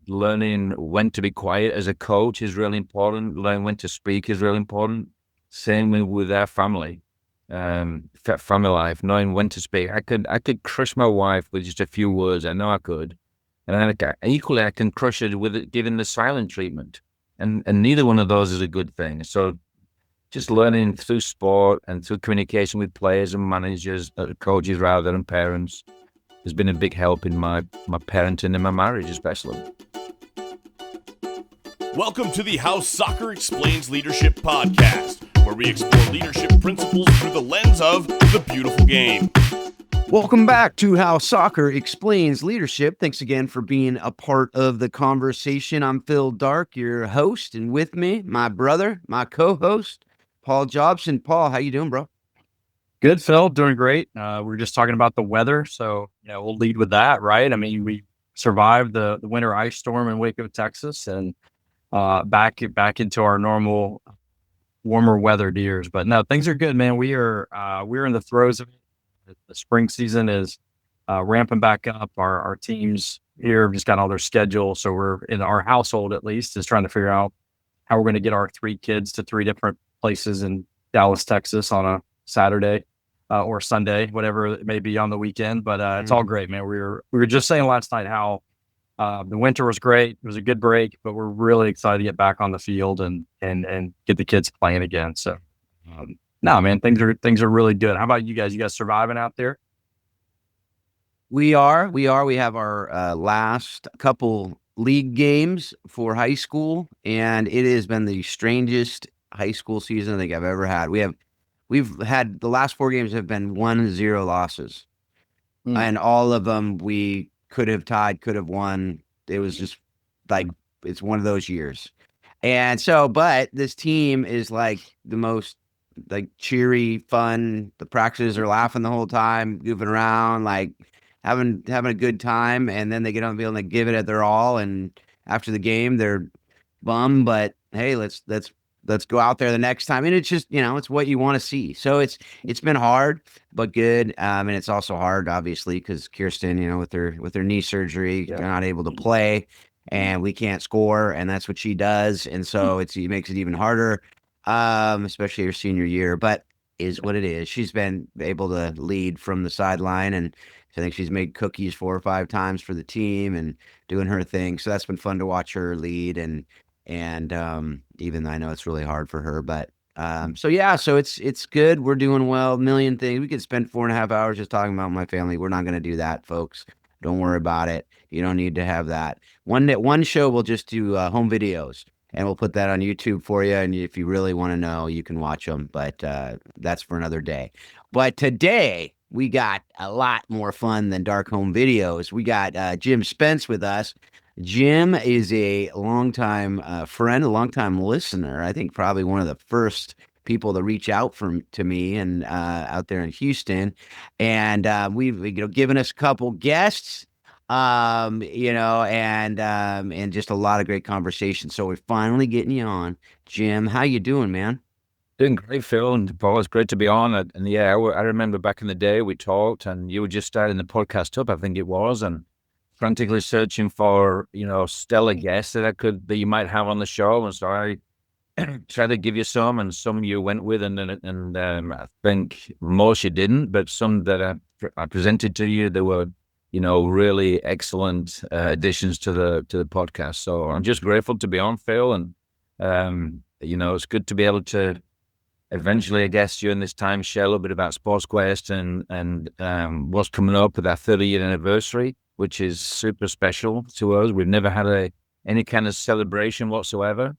learning when to be quiet as a coach is really important. Learning when to speak is really important. Same with our family, family life, knowing when to speak. I could crush my wife with just a few words. I know I could. And then equally, I can crush it with giving the silent treatment. And neither one of those is a good thing. So just learning through sport and through communication with players and managers, coaches rather than parents, has been a big help in my parenting and my marriage, especially. Welcome to the How Soccer Explains Leadership podcast, where we explore leadership principles through the lens of the beautiful game. Welcome back to How Soccer Explains Leadership. Thanks again for being a part of the conversation. I'm Phil Dark, your host, and with me, my brother, my co-host, Paul Jobson. Paul, how you doing, bro? Good, Phil. Doing great. We were just talking about the weather, so we'll lead with that, right? I mean, we survived the winter ice storm in Waco, Texas, and back into our normal warmer weather years. But no, things are good, man. We're in the throes of it. The spring season is ramping back up. Our teams here have just got all their schedules, so we're in our household at least is trying to figure out how we're going to get our three kids to three different places in Dallas, Texas on a Saturday. Or Sunday, whatever it may be on the weekend, but it's all great, man. We were just saying last night how the winter was great. It was a good break, but we're really excited to get back on the field and get the kids playing again. So, no, man, things are really good. How about you guys? You guys surviving out there? We are. We have our last couple league games for high school, and it has been the strangest high school season I think I've ever had. We've had the last four games have been 1-0 losses, and all of them we could have tied, could have won. It was just like it's one of those years. And so, but this team is like the most like cheery, fun. The practices are laughing the whole time, goofing around, like having a good time. And then they get on the field and they give it at their all. And after the game, they're bummed, but hey, let's go out there the next time. And it's just, it's what you want to see. So it's been hard, but good. And it's also hard, obviously, because Kirsten, with her knee surgery, they're not able to play and we can't score. And that's what she does. And so it makes it even harder, especially her senior year, but is what it is. She's been able to lead from the sideline, and I think she's made cookies 4 or 5 times for the team and doing her thing. So that's been fun to watch her lead. And even though I know it's really hard for her, but so it's good. We're doing well. A million things. We could spend 4.5 hours just talking about my family. We're not going to do that, folks. Don't worry about it. You don't need to have that. One show we'll just do home videos, and we'll put that on YouTube for you. And if you really want to know, you can watch them. But that's for another day. But today we got a lot more fun than dark home videos. We got Jim Spence with us. Jim is a longtime friend, a longtime listener. I think probably one of the first people to reach out to me and out there in Houston. And we've given us a couple guests, and just a lot of great conversations. So we're finally getting you on. Jim, how you doing, man? Doing great, Phil and Paul. It's great to be on. And yeah, I remember back in the day we talked, and you were just starting the podcast up, I think it was, and frantically searching for, stellar guests that you might have on the show. And so I tried to give you some, and some you went with, and I think most you didn't, but some that I presented to you, they were, really excellent additions to the podcast. So I'm just grateful to be on, Phil. And, it's good to be able to eventually, I guess, during this time, share a little bit about Sports Quest and what's coming up with our 30th anniversary, which is super special to us. We've never had any kind of celebration whatsoever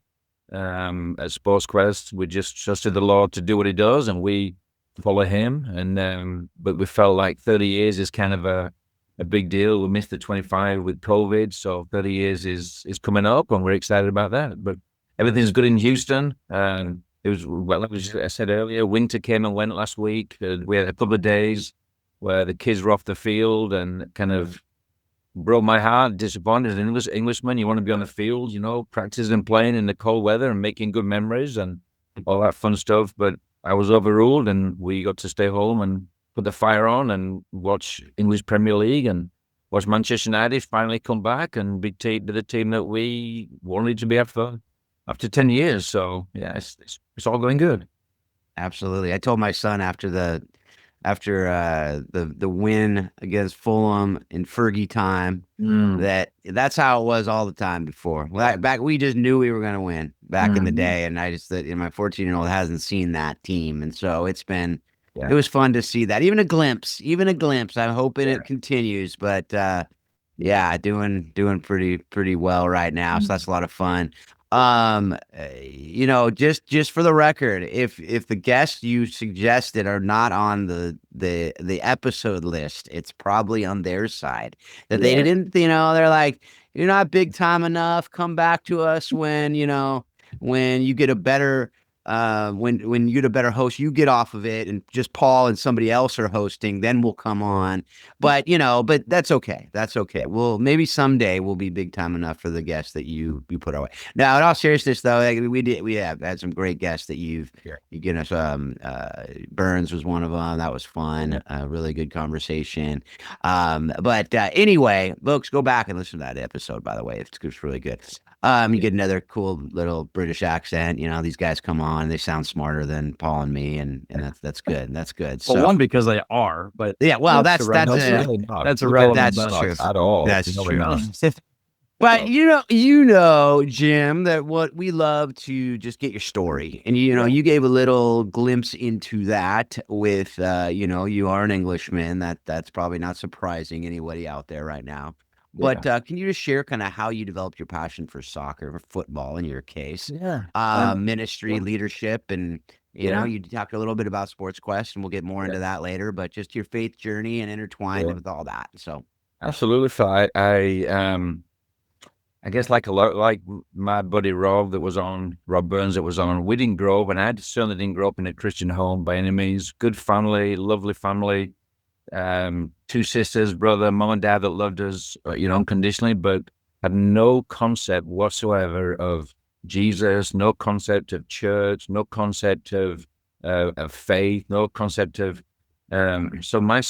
at Sports Quest. We just trusted the Lord to do what He does, and we follow Him. And but we felt like 30 years is kind of a big deal. We missed the 25 with COVID, so 30 years is coming up, and we're excited about that. But everything's good in Houston. It was, well, as I said earlier, winter came and went last week. We had a couple of days where the kids were off the field, and kind of broke my heart, disappointed. As an Englishman, you want to be on the field, practicing and playing in the cold weather and making good memories and all that fun stuff. But I was overruled, and we got to stay home and put the fire on and watch English Premier League and watch Manchester United finally come back and be the team that we wanted to be after 10 years. So yeah, it's all going good. Absolutely. I told my son after the win against Fulham in Fergie time that's how it was all the time before. Back we just knew we were going to win back in the day, and I just that my 14-year-old hasn't seen that team, and so it was fun to see that, even a glimpse. I'm hoping it continues, but doing pretty well right now, so that's a lot of fun. Just for the record, if the guests you suggested are not on the episode list, it's probably on their side that they didn't, they're like, you're not big time enough. Come back to us when you get a better when you get a better host, you get off of it, and just Paul and somebody else are hosting, then we'll come on. But that's okay. That's okay. Well, maybe someday we'll be big time enough for the guests that you put our way. Now, in all seriousness, though, we have had some great guests that you given us. Burns was one of them. That was fun. Really good conversation. But anyway, folks, go back and listen to that episode. By the way, it's really good. You get another cool little British accent. These guys come on, they sound smarter than Paul and me, and that's good. That's good. So well, one, because they are, but yeah, well, that's irrelevant That's true at all. That's true. Not. But Jim, that what we love to just get your story, and you gave a little glimpse into that with you are an Englishman. That's probably not surprising anybody out there right now. But can you just share kind of how you developed your passion for soccer, or football in your case, ministry, leadership, and you talked a little bit about Sports Quest, and we'll get more into that later. But just your faith journey and intertwined with all that. So absolutely, Phil. I guess like my buddy Rob Burns that was on. We didn't grow up, and I certainly didn't grow up in a Christian home by any means. Good family, lovely family. 2 sisters, brother, mom and dad that loved us, unconditionally, but had no concept whatsoever of Jesus, no concept of church, no concept of faith, no concept of. So my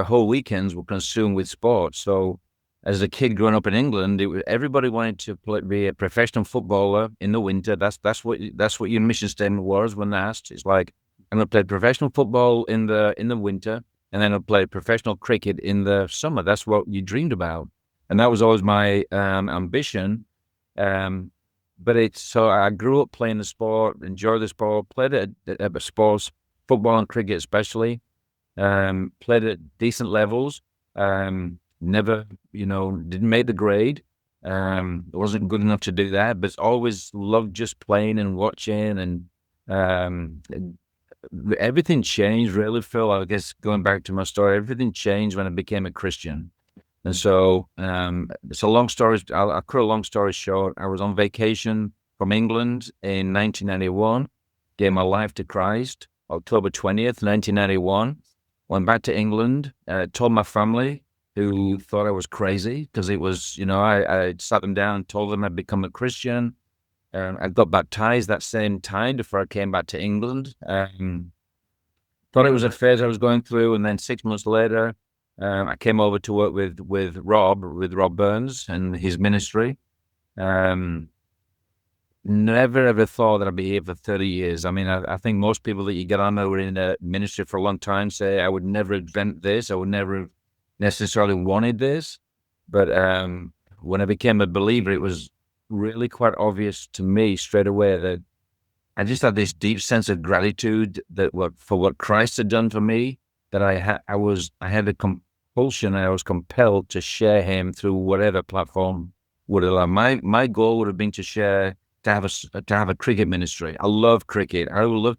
whole weekends were consumed with sports. So as a kid growing up in England, everybody wanted to be a professional footballer in the winter. That's what your mission statement was when asked. It's like, I'm going to play professional football in the winter, and then I played professional cricket in the summer. That's what you dreamed about. And that was always my ambition. So I grew up playing the sport, enjoyed the sport, played at sports, football and cricket especially, played at decent levels, never, didn't make the grade. Wasn't good enough to do that, but always loved just playing and watching, and everything changed really, Phil. I guess going back to my story, everything changed when I became a Christian. And so it's a long story. I'll cut a long story short. I was on vacation from England in 1991, gave my life to Christ, October 20th, 1991. Went back to England, told my family, who thought I was crazy, because it was, I sat them down, told them I'd become a Christian. I got baptized that same time before I came back to England. Thought it was a phase I was going through, and then 6 months later, I came over to work with Rob Burns and his ministry. Never ever thought that I'd be here for 30 years. I mean, I think most people that you get on that were in a ministry for a long time say, I would never invent this. I would never have necessarily wanted this. But when I became a believer, it was really quite obvious to me straight away that I just had this deep sense of gratitude for what Christ had done for me, that I had a compulsion, I was compelled to share him through whatever platform would allow. My goal would have been to have a cricket ministry. I love cricket. I would love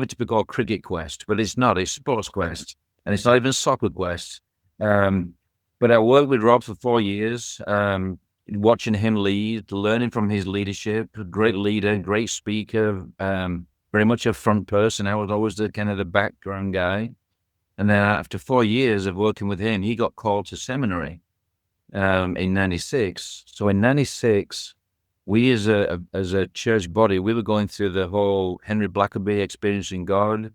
it to be called Cricket Quest, but it's not. It's Sports Quest, and it's not even Soccer Quest. But I worked with Rob for 4 years. Watching him lead, learning from his leadership, great leader, great speaker, very much a front person. I was always the kind of the background guy. And then after 4 years of working with him, he got called to seminary in 96. So in 96, we as a church body, we were going through the whole Henry Blackaby Experiencing God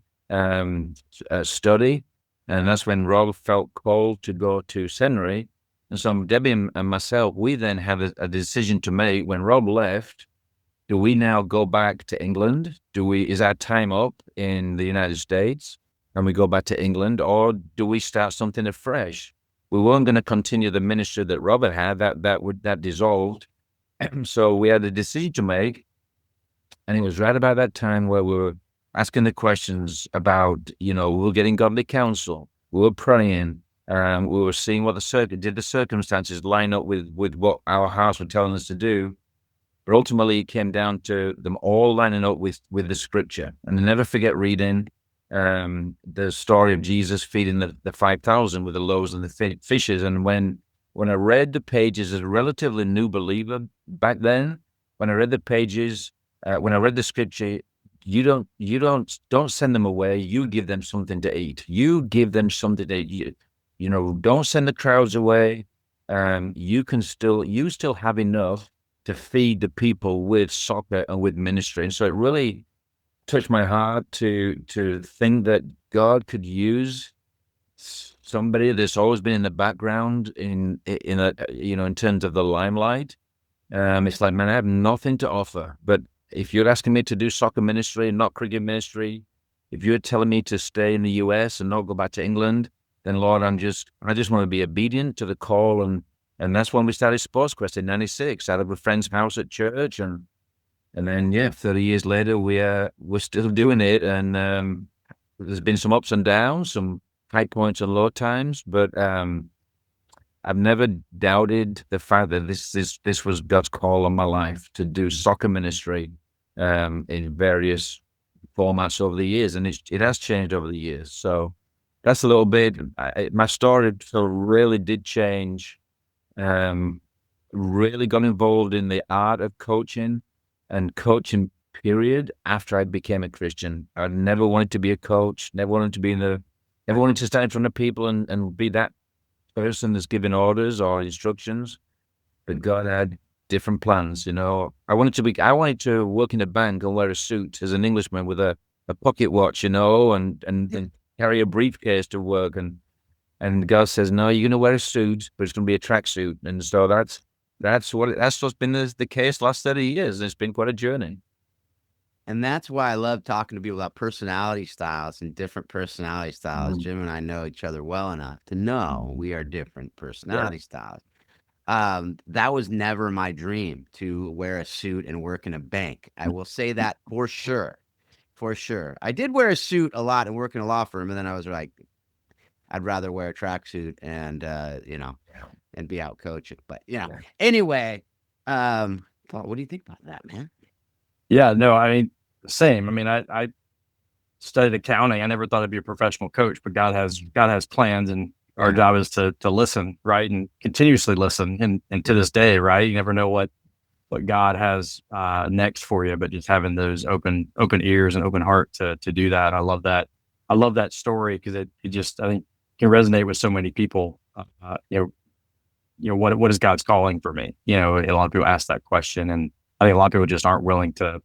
study. And that's when Rob felt called to go to seminary. And so Debbie and myself, we then had a decision to make. When Rob left, do we now go back to England? Is our time up in the United States and we go back to England, or do we start something afresh? We weren't going to continue the ministry that Robert had. That dissolved. So we had a decision to make. And it was right about that time where we were asking the questions about, we were getting godly counsel. We were praying. We were seeing what the circumstances line up with what our hearts were telling us to do. But ultimately, it came down to them all lining up with the scripture. And I never forget reading the story of Jesus feeding the 5,000 with the loaves and the fishes. And when I read the pages as a relatively new believer back then, when I read the pages, when I read the scripture, you don't send them away. You give them something to eat. You give them something to eat. Don't send the crowds away. You still have enough to feed the people with soccer and with ministry. And so it really touched my heart to think that God could use somebody that's always been in the background in terms of the limelight. It's like, man, I have nothing to offer. But if you're asking me to do soccer ministry and not cricket ministry, if you're telling me to stay in the US and not go back to England, then Lord, I just want to be obedient to the call. And that's when we started Sports Quest in '96 out of a friend's house at church. And then, 30 years later, we're still doing it. And there's been some ups and downs, some high points and low times, but I've never doubted the fact that this was God's call on my life to do soccer ministry in various formats over the years, and it has changed over the years. So that's a little bit. My story really did change. Really got involved in the art of coaching and coaching. Period. After I became a Christian, I never wanted to be a coach. Never wanted to stand in front of people and be that person that's giving orders or instructions, but God had different plans. I wanted to work in a bank and wear a suit as an Englishman with a pocket watch, and carry a briefcase to work. And God says, no, you're going to wear a suit, but it's going to be a tracksuit. And so that's what's been the case last 30 years. And it's been quite a journey. And that's why I love talking to people about personality styles and different personality styles. Jim and I know each other well enough to know we are different personality styles. That was never my dream, to wear a suit and work in a bank. I will say that for sure. For sure. I did wear a suit a lot and work in a law firm. And then I was like, I'd rather wear a tracksuit and, and be out coaching. But, anyway, Paul, what do you think about that, man? Yeah, no, I mean, same. I mean, I studied accounting. I never thought I'd be a professional coach, but God has plans, and our job is to listen, right, and continuously listen. And to this day, right, you never know what God has next for you, but just having those open ears and open heart to do that. I love that. I love that story because it just, I think, can resonate with so many people. What is God's calling for me? A lot of people ask that question, and I think a lot of people just aren't willing to,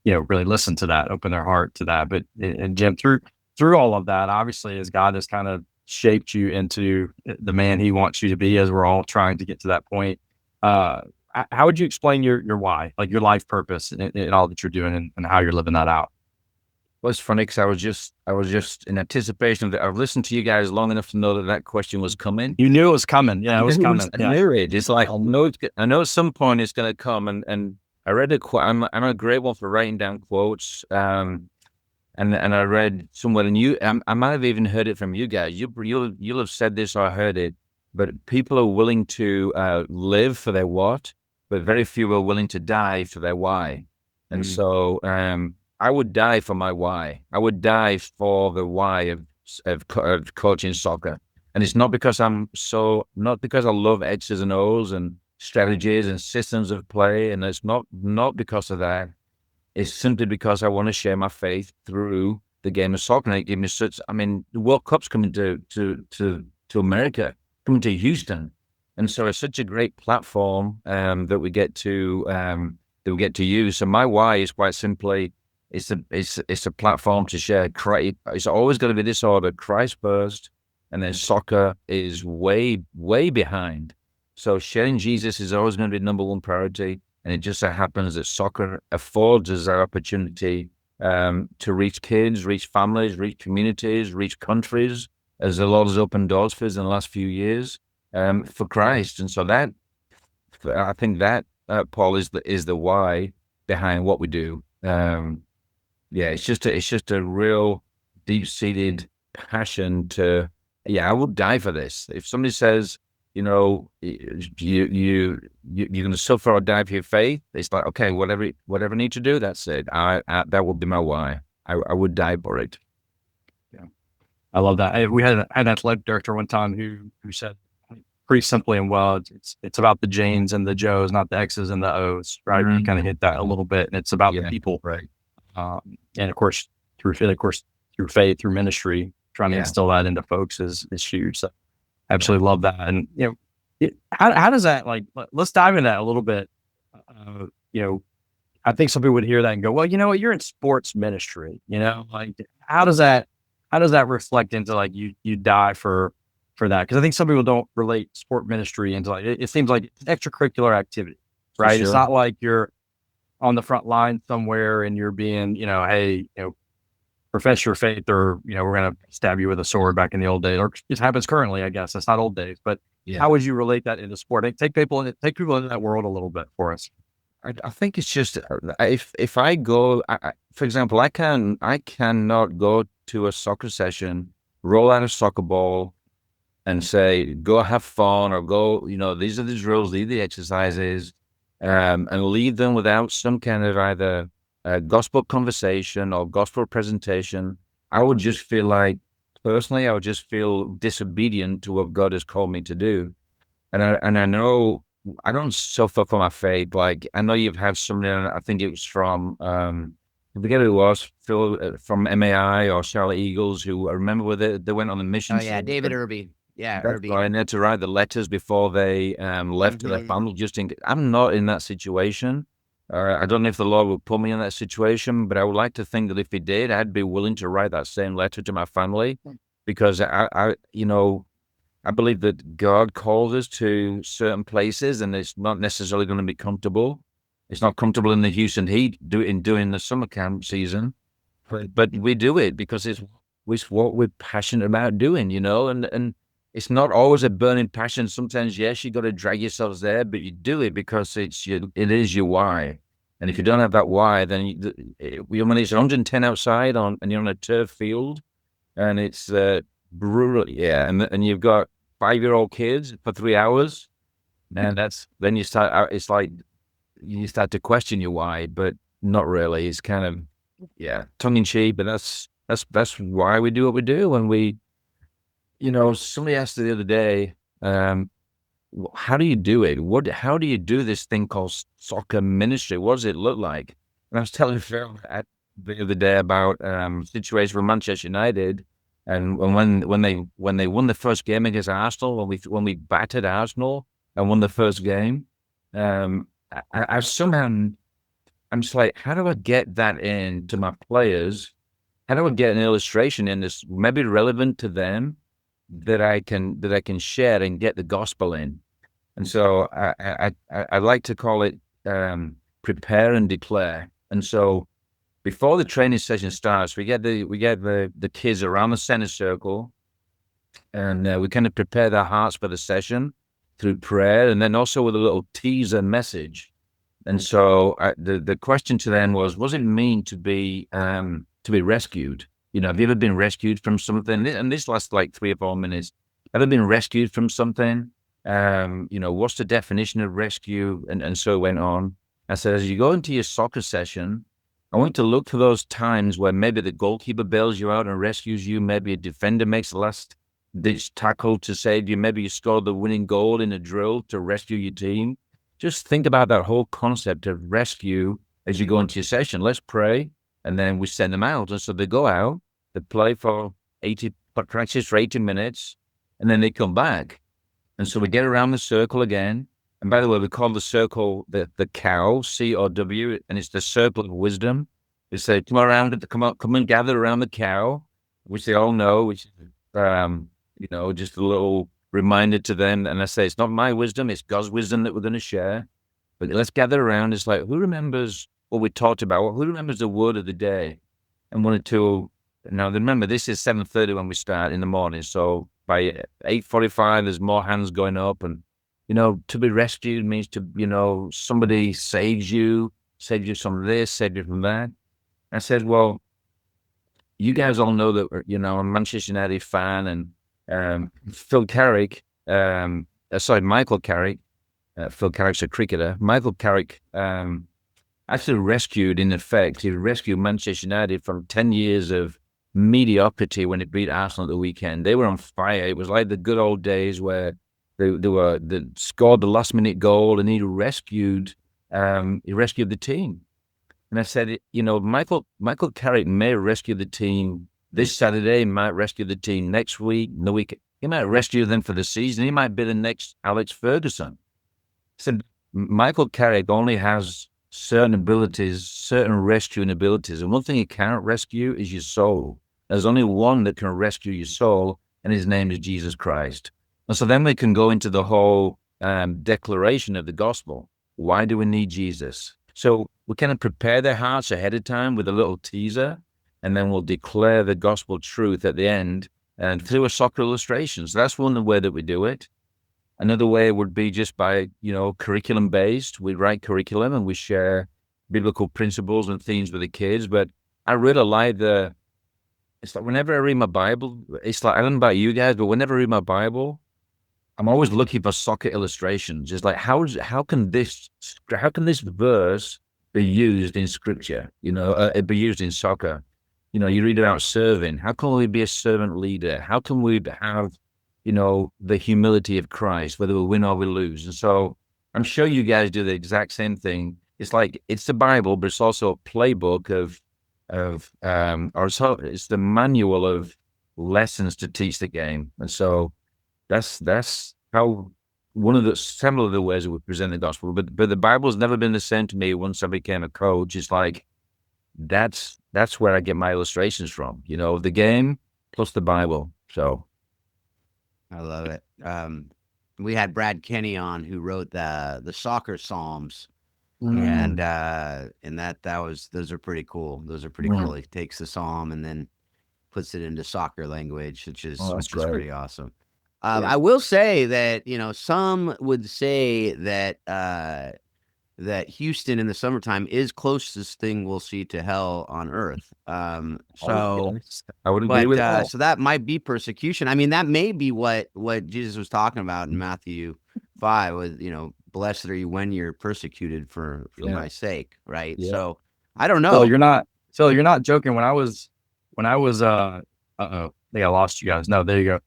really listen to that, open their heart to that. But and Jim, through all of that, obviously, as God has kind of shaped you into the man He wants you to be, as we're all trying to get to that point, how would you explain your why, like your life purpose in all that you're doing and how you're living that out? Well, it's funny because I was just in anticipation of that. I've listened to you guys long enough to know that question was coming. You knew it was coming. Yeah, it was coming. I knew it. It's like, I know at some point it's going to come. And I read a quote. I'm a great one for writing down quotes. And I read somewhere, and I might have even heard it from you guys. You'll have said this or heard it, but people are willing to live for their what, but very few are willing to die for their why. And so I would die for my why. I would die for the why of coaching soccer. And it's not because not because I love X's and O's and strategies and systems of play. And it's not because of that. It's simply because I want to share my faith through the game of soccer. And it gave me the World Cup's coming to America, coming to Houston. And so it's such a great platform that we get to use. So my why is quite simply, it's a platform to share Christ. It's always going to be this order: Christ first, and then soccer is way behind. So sharing Jesus is always going to be number one priority, and it just so happens that soccer affords us that opportunity to reach kids, reach families, reach communities, reach countries, as the Lord has opened doors for us in the last few years for Christ. And so that, I think that, Paul, is the why behind what we do. It's just a real deep-seated passion to, I would die for this. If somebody says, you're going to suffer or die for your faith, it's like, okay, whatever I need to do, that's it. That would be my why. I would die for it. Yeah, I love that. We had an athletic director one time who said pretty simply and well, it's about the Janes and the Joes, not the X's and the O's, right? Mm-hmm. You kind of hit that a little bit, and it's about the people, right? And of course, through faith, through ministry, trying to instill that into folks is huge. So, absolutely love that. And how does that, like? Let's dive into that a little bit. I think some people would hear that and go, well, you know what, you're in sports ministry. Like how does that reflect into like you die for that? Because I think some people don't relate sport ministry into like it seems like extracurricular activity, right? Sure. It's not like you're on the front line somewhere and you're being, hey, profess your faith, or we're gonna stab you with a sword back in the old days, or it happens currently. I guess it's not old days, but how would you relate that into sport? Take people into that world a little bit for us. I think it's just if I go, for example, I cannot go to a soccer session, roll out a soccer ball, and say, go have fun, or go, these are the drills, these are the exercises, and leave them without some kind of either gospel conversation or gospel presentation. I would just feel like, personally, I would just feel disobedient to what God has called me to do. And I know I don't suffer for my faith. Like, I know you've had somebody, I think it was from, I forget who it was, Phil from MAI or Charlotte Eagles, who I remember they went on the mission. Oh yeah, David Irby. Yeah, Irby. Right, and they had to write the letters before they left to their family. I'm not in that situation. I don't know if the Lord will put me in that situation, but I would like to think that if He did, I'd be willing to write that same letter to my family, because I believe that God calls us to certain places, and it's not necessarily going to be comfortable. It's not comfortable in the Houston heat doing the summer camp season, but we do it because it's what we're passionate about doing, and it's not always a burning passion. Sometimes, yes, you got to drag yourselves there, but you do it because it is your why. And if you don't have that why, then when it's 110 outside and you're on a turf field, and it's brutal, and you've got 5-year-old kids for 3 hours, and then you start. It's like you start to question your why, but not really. It's kind of tongue in cheek, but that's why we do what we do. And we, somebody asked the other day, how do you do it? How do you do this thing called soccer ministry? What does it look like? And I was telling Phil the other day about situation with Manchester United, and when they won the first game against Arsenal, when we battered Arsenal and won the first game, I somehow, I'm just like, how do I get that in to my players? How do I get an illustration in this, maybe relevant to them, that I can share and get the gospel in? And so I like to call it prepare and declare. And so before the training session starts, we get the kids around the center circle, and we kind of prepare their hearts for the session through prayer, and then also with a little teaser message. And so the question to them was, what does it mean to be rescued? Have you ever been rescued from something? And this lasts like 3 or 4 minutes. Ever been rescued from something? What's the definition of rescue? And so it went on. I said, as you go into your soccer session, I want you to look for those times where maybe the goalkeeper bails you out and rescues you. Maybe a defender makes the last-ditch tackle to save you. Maybe you score the winning goal in a drill to rescue your team. Just think about that whole concept of rescue as you go into your session. Let's pray, and then we send them out. And so they go out, they play for practice for 80 minutes, and then they come back. And so we get around the circle again. And by the way, we call the circle the cow, COW, and it's the circle of wisdom. They say, come and gather around the cow, which they all know, which is, just a little reminder to them. And I say, it's not my wisdom, it's God's wisdom that we're going to share. But let's gather around. It's like, who remembers what we talked about? Who remembers the word of the day? And 1 or 2. Now, remember, this is 7:30 when we start in the morning. So by 8:45, there's more hands going up. And, to be rescued means somebody saves you from this, saved you from that. I said, well, you guys all know that, I'm a Manchester United fan, and Michael Carrick, Phil Carrick's a cricketer. Michael Carrick actually he rescued Manchester United from 10 years of mediocrity when it beat Arsenal at the weekend. They were on fire. It was like the good old days where they scored the last minute goal, and he rescued the team. And I said, Michael Carrick may rescue the team this Saturday, might rescue the team next week, the week. He might rescue them for the season. He might be the next Alex Ferguson. I said, Michael Carrick only has certain abilities, certain rescuing abilities. And one thing he can't rescue is your soul. There's only one that can rescue your soul, and his name is Jesus Christ. And so then we can go into the whole declaration of the gospel. Why do we need Jesus? So we kind of prepare their hearts ahead of time with a little teaser, and then we'll declare the gospel truth at the end and through a soccer illustration. So that's one way that we do it. Another way would be just by, curriculum based. We write curriculum and we share biblical principles and themes with the kids. But I really like it's like whenever I read my Bible, it's like, I don't know about you guys, but whenever I read my Bible, I'm always looking for soccer illustrations. It's like, how can this verse be used in scripture? It be used in soccer. You read about serving. How can we be a servant leader? How can we have, the humility of Christ, whether we win or we lose? And so I'm sure you guys do the exact same thing. It's like, it's the Bible, but it's also a playbook it's the manual of lessons to teach the game. And so that's how several of the ways that we present the gospel. But the Bible's never been the same to me once I became a coach. It's like, that's where I get my illustrations from, the game plus the Bible. So I love it. We had Brad Kenny on, who wrote the soccer Psalms. And those are pretty cool. Those are pretty cool. He takes the Psalm and then puts it into soccer language, which is pretty awesome. I will say that, some would say that that Houston in the summertime is closest thing we'll see to hell on earth. I would agree with that. So that might be persecution. I mean, that may be what Jesus was talking about in Matthew 5 with, blessed are you when you're persecuted for my sake, right? Yeah. So I don't know. Phil, you're not joking. When I was I think I lost you guys. No, there you go.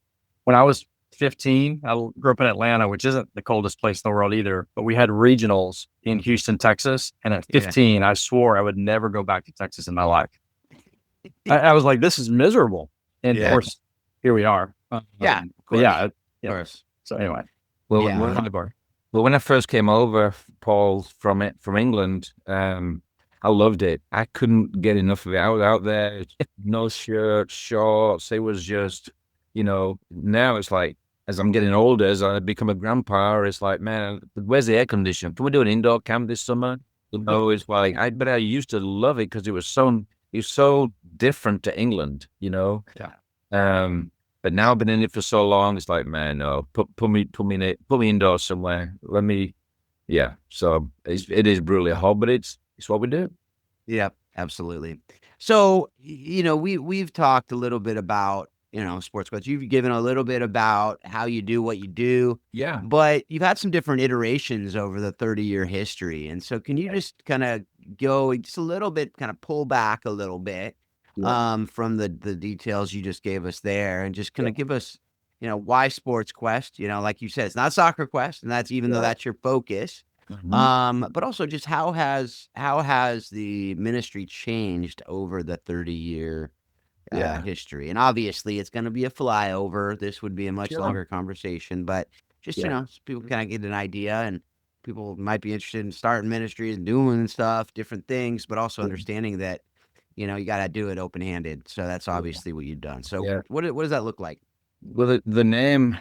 When I was 15, I grew up in Atlanta, which isn't the coldest place in the world either, but we had regionals in Houston, Texas. And at 15, I swore I would never go back to Texas in my life. I was like, this is miserable. And of course, here we are. Of course. So anyway. When I first came over, Paul, from England, I loved it. I couldn't get enough of it. I was out there, no shirt, shorts. It was just, now it's like, as I'm getting older, as I become a grandpa, it's like, man, where's the air conditioning? Can we do an indoor camp this summer? It's like, but I used to love it because it was so different to England, Yeah. But now I've been in it for so long, it's like, man, no, put me indoors somewhere. So it is brutally hot, but it's what we do. Yeah, absolutely. So, we've talked a little bit about, sports coach. You've given a little bit about how you do what you do. Yeah. But you've had some different iterations over the 30-year history. And so can you just kind of go just a little bit, kind of pull back a little bit from the details you just gave us there, and just kind of give us, why Sports Quest? Like you said, it's not Soccer Quest, and that's even though that's your focus. Mm-hmm. But also just how has the ministry changed over the 30-year history? And obviously it's going to be a flyover. This would be a much longer conversation, but just, so people kind of get an idea, and people might be interested in starting ministries and doing stuff, different things, but also understanding that, you got to do it open-handed. So that's obviously what you've done. So Yeah. what does that look like? Well, the name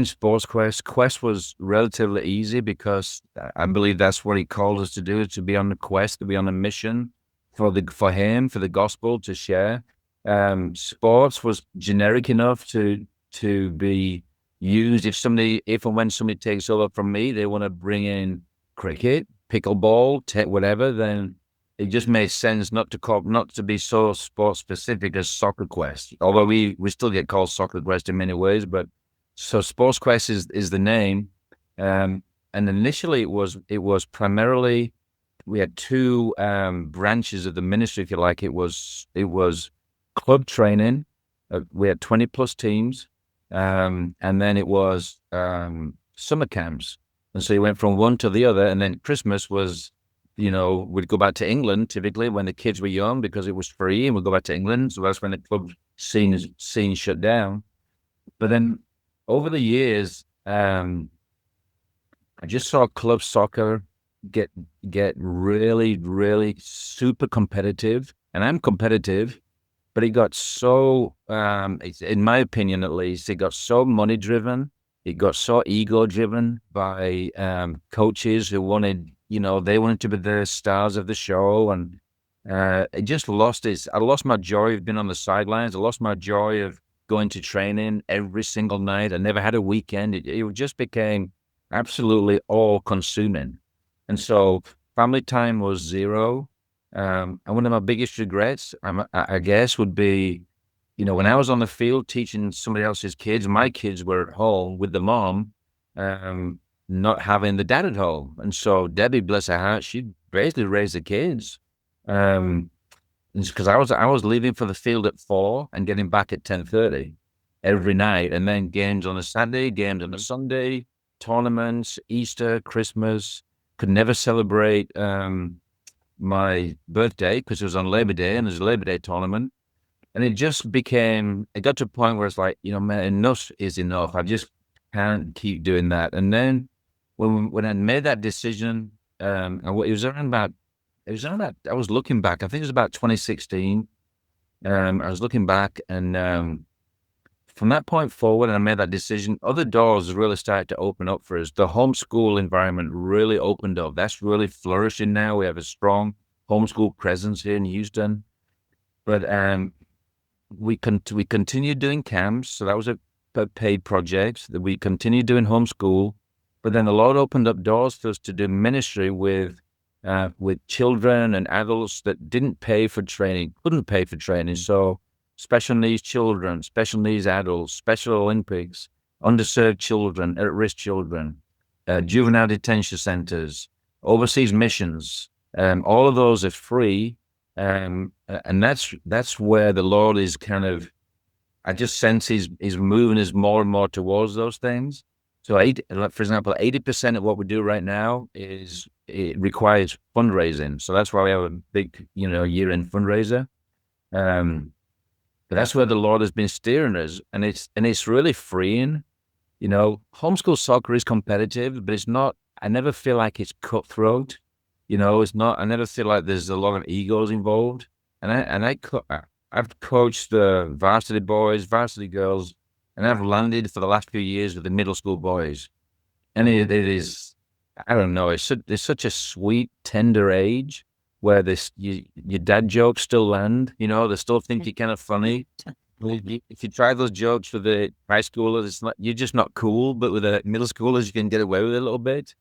Sports Quest. Quest was relatively easy because I believe that's what he called us to do, to be on the quest, to be on a mission for the gospel to share. Sports was generic enough to be used if and when somebody takes over from me, they want to bring in cricket, pickleball, whatever, then it just made sense not to be so sports specific as Soccer Quest. Although we still get called Soccer Quest in many ways, but so Sports Quest is the name. And initially it was primarily, we had two branches of the ministry, if you like. It was club training. We had 20 plus teams. And then it was summer camps. And so you went from one to the other, and then Christmas was, we'd go back to England typically when the kids were young because it was free, and we'd go back to England. So that's when the club scene shut down. But then over the years, I just saw club soccer get really, really super competitive, and I'm competitive, but it got so, in my opinion at least, it got so money driven. It got so ego driven by coaches who wanted, they wanted to be the stars of the show, and it just I lost my joy of being on the sidelines. I lost my joy of going to training every single night. I never had a weekend. It just became absolutely all consuming. And so family time was zero. And one of my biggest regrets, I guess, would be, when I was on the field teaching somebody else's kids, my kids were at home with the mom, not having the dad at home. And so Debbie, bless her heart, she basically raised the kids. Because I was leaving for the field at 4 and getting back at 10:30 every night, and then games on a Saturday, games on a Sunday, tournaments, Easter, Christmas. Could never celebrate my birthday because it was on Labor Day, and there's a Labor Day tournament. And it got to a point where it's like, man, enough is enough. I just can't keep doing that. And then when I made that decision, I was looking back, I think it was about 2016. I was looking back, and from that point forward, and I made that decision, other doors really started to open up for us. The homeschool environment really opened up. That's really flourishing now. We have a strong homeschool presence here in Houston. But we continued doing camps, so that was a paid project. That we continued doing homeschool, but then the Lord opened up doors for us to do ministry with children and adults that couldn't pay for training. So special needs children, special needs adults, Special Olympics, underserved children, at-risk children, juvenile detention centers, overseas missions. All of those are free. And that's where the Lord is kind of, I just sense he's moving us more and more towards those things. So for example, 80% of what we do right now it requires fundraising. So that's why we have a big, year-end fundraiser. But that's where the Lord has been steering us, and it's really freeing. Homeschool soccer is competitive, but it's not. I never feel like it's cutthroat. It's not. I never feel like there's a lot of egos involved. I've coached the varsity boys, varsity girls, and I've landed for the last few years with the middle school boys, and it is. I don't know. It's such a sweet, tender age where your dad jokes still land. They still think you're kind of funny. If you try those jokes with the high schoolers, you're just not cool. But with the middle schoolers, you can get away with it a little bit.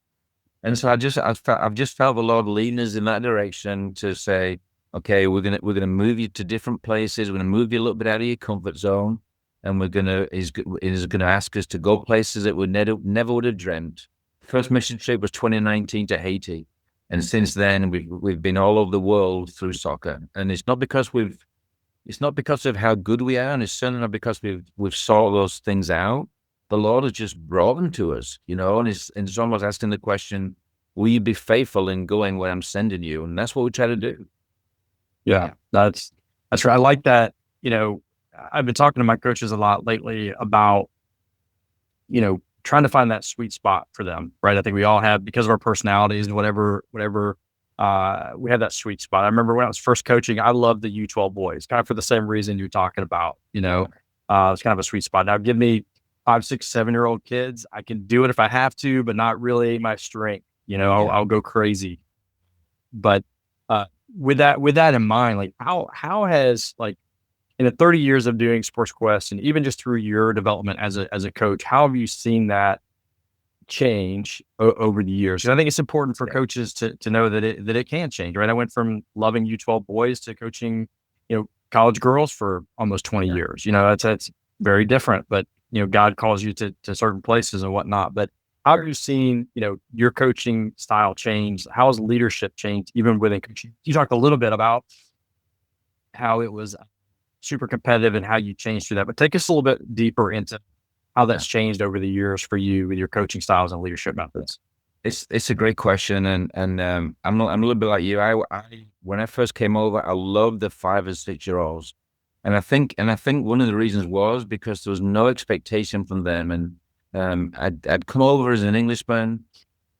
And so I've just felt the Lord leading us in that direction to say, okay, we're gonna move you to different places. We're gonna move you a little bit out of your comfort zone, and he's gonna ask us to go places that we never would have dreamt. First mission trip was 2019 to Haiti, and since then we've been all over the world through soccer. And it's not because of how good we are, and it's certainly not because we've sought those things out. The Lord has just brought them to us, and it's almost asking the question, will you be faithful in going where I'm sending you? And that's what we try to do. Yeah, that's right. I like that. I've been talking to my coaches a lot lately about, trying to find that sweet spot for them, right? I think we all have, because of our personalities and whatever we had that sweet spot. I remember when I was first coaching, I loved the U12 boys, kind of for the same reason you're talking about. It's kind of a sweet spot. Now, give me 5, 6, 7-year-old kids. I can do it if I have to, but not really my strength. I'll go crazy. But with that in mind, like how has, like, in the 30 years of doing Sports Quest, and even just through your development as a coach, how have you seen that change over the years? And I think it's important for coaches to know that it can change, right? I went from loving U12 boys to coaching, college girls for almost 20 years. That's very different, but God calls you to certain places and whatnot. But how have you seen, your coaching style change? How has leadership changed even within coaching? You talked a little bit about how it was super competitive and how you changed through that, but take us a little bit deeper into how that's changed over the years for you with your coaching styles and leadership methods. It's a great question, and I'm a little bit like you. I when I first came over, I loved the 5 and 6-year-olds, and I think one of the reasons was because there was no expectation from them, and I'd come over as an Englishman.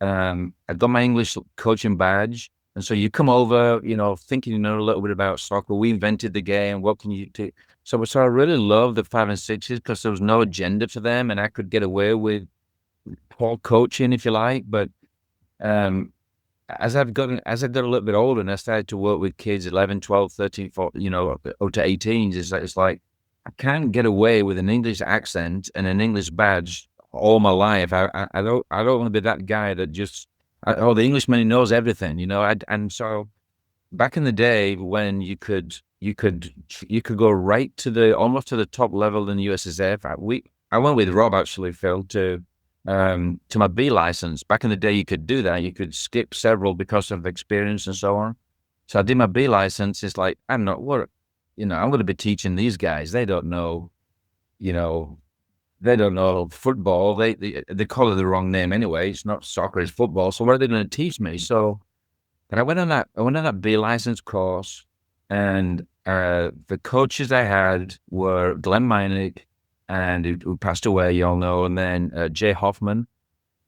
I'd got my English coaching badge, and so you come over, thinking you know a little bit about soccer. We invented the game. What can you do? So I really loved the 5 and 6s because there was no agenda for them, and I could get away with poor coaching, if you like. But as I got a little bit older and I started to work with kids 11, 12, 13, 14, up to 18s, it's like I can't get away with an English accent and an English badge all my life. I don't want to be that guy that just the Englishman, he knows everything, and so back in the day when you could go right to almost to the top level in the USSF. I went with Rob, actually, Phil, to my B license. Back in the day, you could do that. You could skip several because of experience and so on. So I did my B license. It's like, I'm going to be teaching these guys. They don't know, they don't know football. They call it the wrong name anyway. It's not soccer, it's football. So what are they going to teach me? So, but I went on that B license course, and the coaches I had were Glenn Meinig, and who passed away, you all know, and then Jay Hoffman.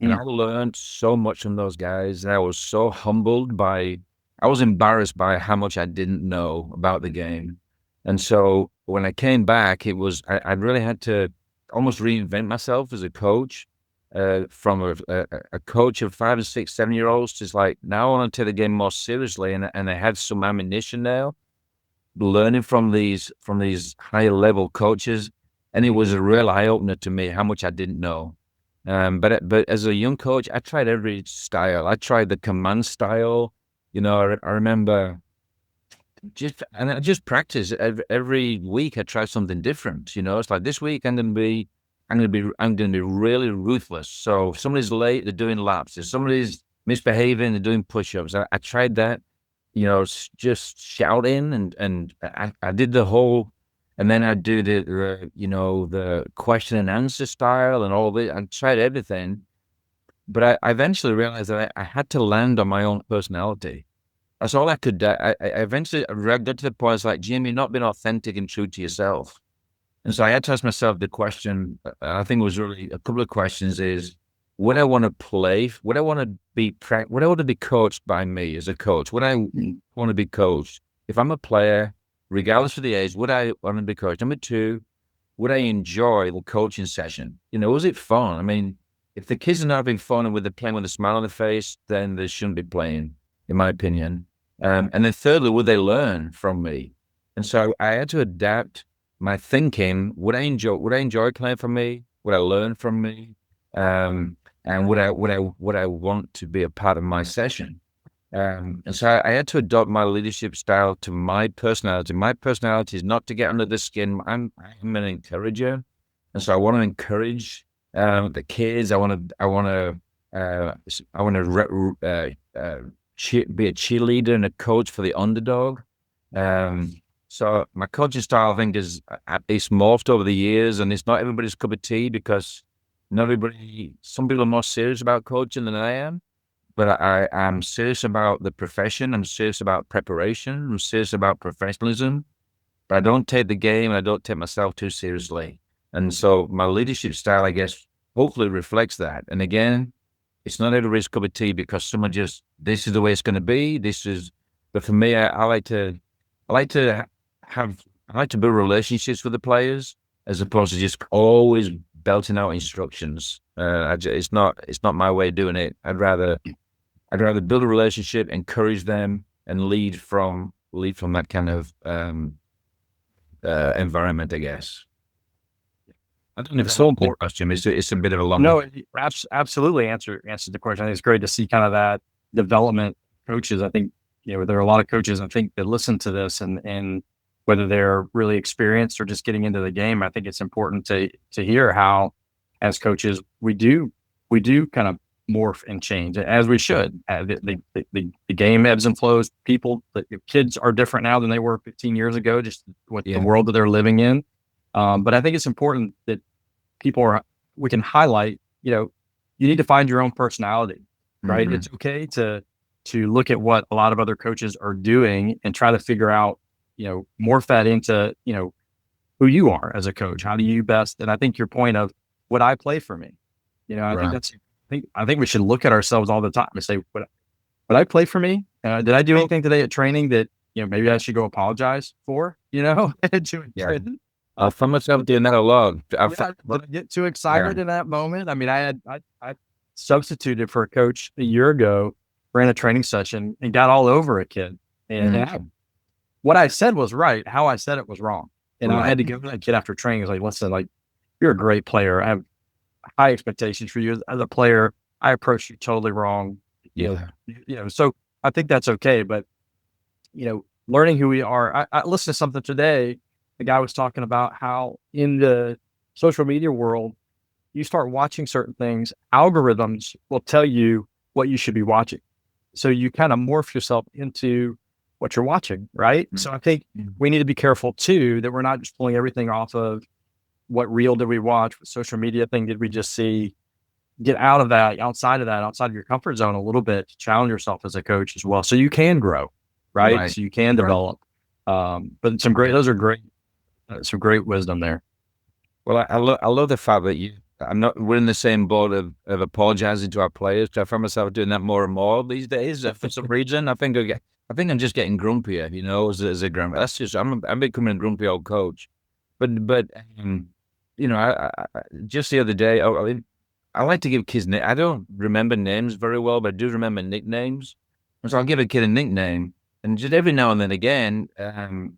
And I learned so much from those guys. And I was so humbled I was embarrassed by how much I didn't know about the game. And so when I came back, I really had to almost reinvent myself as a coach, from a coach of 5 and 6, 7-year-olds to like, now I want to take the game more seriously. And I had some ammunition now, learning from these higher level coaches. And it was a real eye opener to me how much I didn't know. But as a young coach, I tried every style. I tried the command style. I remember I just practiced every week. I tried something different. It's like, this week I'm going to be really ruthless. So if somebody's late, they're doing laps. If somebody's misbehaving, they're doing push-ups. I tried that, just shouting, and I did the whole. And then I do the question and answer style and all of it. I tried everything, but I eventually realized that I had to land on my own personality. That's all I could do. I eventually got to the point, it's like, Jim, you're not being authentic and true to yourself. And so I had to ask myself the question, I think it was really a couple of questions, is, would I want to play? Would I want to be coached by me as a coach? Would I want to be coached? If I'm a player, regardless of the age, would I want to be coached? Number 2, would I enjoy the coaching session? Was it fun? I mean, if the kids are not having fun and they're playing with a smile on their face, then they shouldn't be playing, in my opinion. And then thirdly, would they learn from me? And so I had to adapt my thinking. Would I enjoy playing for me? Would I learn from me? And would I want to be a part of my session? And so I had to adopt my leadership style to my personality. My personality is not to get under the skin. I'm an encourager, and so I want to encourage the kids. I want to be a cheerleader and a coach for the underdog. So my coaching style, I think, it's morphed over the years, and it's not everybody's cup of tea, because some people are more serious about coaching than I am. But I'm serious about the profession. I'm serious about preparation. I'm serious about professionalism. But I don't take the game, and I don't take myself too seriously. And so my leadership style, I guess, hopefully reflects that. And again, it's not everybody's cup of tea because someone just, this is the way it's going to be. But for me, I like to have, I like to build relationships with the players as opposed to just always belting out instructions. It's not my way of doing it. I'd rather build a relationship, encourage them, and lead from that kind of environment, I guess. I don't know if it's so important question. It's a bit of a long. No, it absolutely answers the question. I think it's great to see kind of that development coaches. I think, there are a lot of coaches, I think, that listen to this and whether they're really experienced or just getting into the game, I think it's important to hear how, as coaches, we do kind of morph and change as we should. The game ebbs and flows. The kids are different now than they were 15 years ago, just with the world that they're living in. But I think it's important that we can highlight, you need to find your own personality, right? Mm-hmm. It's okay to look at what a lot of other coaches are doing and try to figure out, morph that into, who you are as a coach. How do you best? And I think your point of, would I play for me? I think we should look at ourselves all the time and say, would I play for me? Did I do anything today at training that, maybe I should go apologize for, I find myself doing that a lot. Did I get too excited in that moment? I mean, I substituted for a coach a year ago, ran a training session and got all over a kid. And what I said was right. How I said it was wrong. And I had to go to that kid after training. I was like, listen, you're a great player. I have high expectations for you as a player. I approached you totally wrong. So I think that's okay. But, learning who we are. I listened to something today. The guy was talking about how in the social media world, you start watching certain things, algorithms will tell you what you should be watching. So you kind of morph yourself into what you're watching, right? Mm-hmm. So I think we need to be careful too, that we're not just pulling everything off of what reel did we watch, what social media thing did we just see. Get outside of your comfort zone a little bit to challenge yourself as a coach as well. So you can grow, right? So you can develop. But those are great. Some great wisdom there. Well, I love the fact that we're in the same boat of apologizing to our players. I find myself doing that more and more these days for some reason. I think I'm just getting grumpier, as a grump. That's just, I'm becoming a grumpy old coach. But I just the other day, I like to give kids names. I don't remember names very well, but I do remember nicknames. And so I'll give a kid a nickname, and just every now and then again, they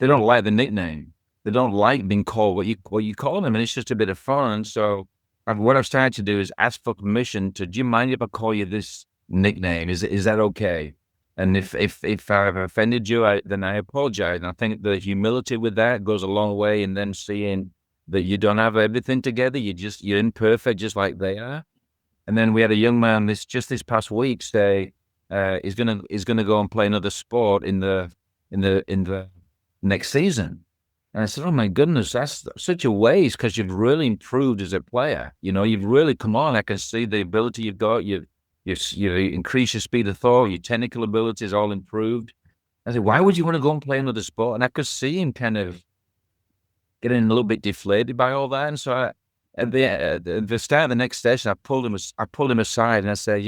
don't like the nickname. They don't like being called what you call them, and it's just a bit of fun. So what I've started to do is ask for permission do you mind if I call you this nickname? Is that okay? And if I've offended you, then I apologize. And I think the humility with that goes a long way. And then seeing that you don't have everything together, you're imperfect, just like they are. And then we had a young man this past week say is gonna go and play another sport in the next season. And I said, oh my goodness, that's such a waste because you've really improved as a player. You've really come on. I can see the ability you've got. You increase your speed of thought, your technical ability is all improved. I said, why would you want to go and play another sport? And I could see him kind of getting a little bit deflated by all that. And so at the start of the next session, I pulled him aside and I said,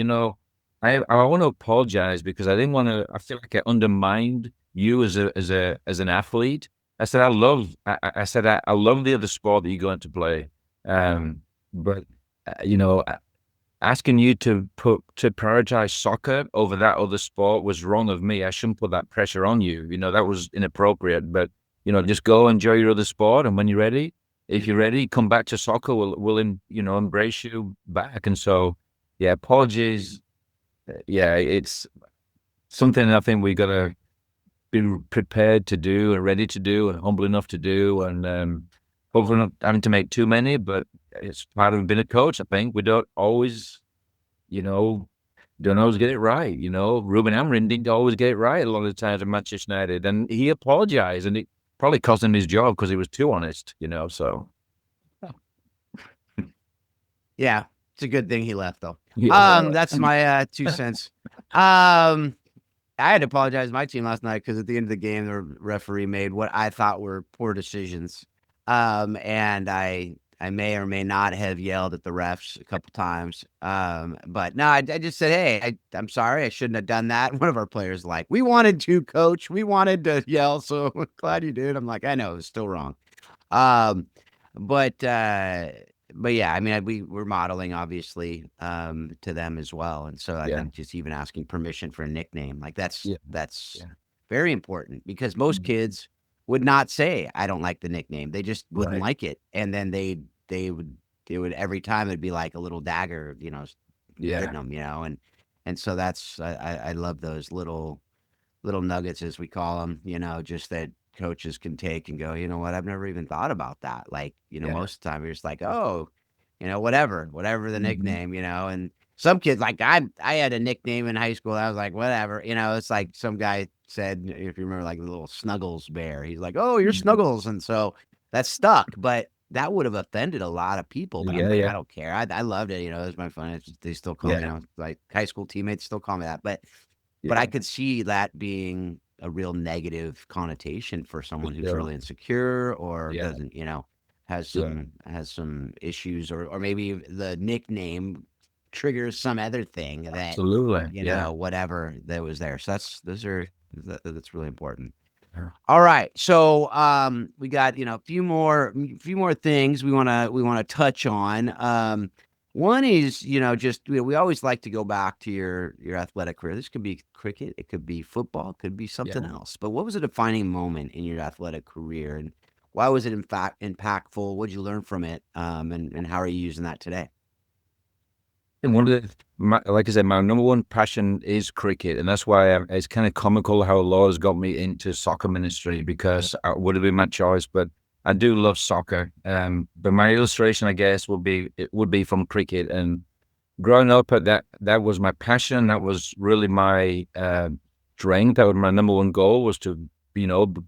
I want to apologize because I didn't want to. I feel like I undermined you as an athlete. I said I love the other sport that you're going to play, but asking you to prioritize soccer over that other sport was wrong of me. I shouldn't put that pressure on you. That was inappropriate. But just go enjoy your other sport, and when you're ready, if you're ready, come back to soccer. We'll embrace you back. And so, apologies. It's something I think we got to be prepared to do and ready to do and humble enough to do, and hopefully not having to make too many, but it's part of being a coach. I think we don't always get it right. Ruben Amorim didn't always get it right a lot of the times at Manchester United, and he apologized, and it probably cost him his job because he was too honest, so. Yeah, it's a good thing he left, though. Yeah. That's my 2 cents. I had to apologize to my team last night because at the end of the game, the referee made what I thought were poor decisions. And I I may or may not have yelled at the refs a couple times. But no, I just said, hey, I'm sorry, I shouldn't have done that. One of our players like, we wanted to, coach. We wanted to yell, so glad you did. I'm like, I know, it's still wrong. Um, but yeah, I mean, we're modeling obviously to them as well, and so I think just even asking permission for a nickname, like that's very important, because most kids would not say I don't like the nickname. They just wouldn't like it, and then they would every time it'd be like a little dagger, hitting them, and so that's I love those little nuggets, as we call them, just that coaches can take and go, you know what, I've never even thought about that. Like, most of the time you're just like, oh, whatever the nickname, and some kids, like I had a nickname in high school. I was like, whatever, it's like some guy said, if you remember, like the little Snuggles bear, he's like, oh, you're Snuggles. And so that stuck, but that would have offended a lot of people. But I'm like, I don't care. I loved it. It was my fun. They still call me, like high school teammates still call me that. But I could see that being a real negative connotation for someone who's really insecure or doesn't, has some issues, or maybe the nickname triggers some other thing that, whatever that was there. So that's really important. All right. So we got, a few more things we want to touch on. One is, just, we always like to go back to your athletic career. This could be cricket, it could be football, it could be something else. But what was a defining moment in your athletic career, and why was it in fact impactful? What did you learn from it? And how are you using that today? And like I said, my number one passion is cricket, and that's why it's kind of comical how the Lord has got me into soccer ministry, because it would have been my choice, but I do love soccer. But my illustration, I guess, would be from cricket. And growing up, that was my passion. That was really my strength. That was my number one goal, was to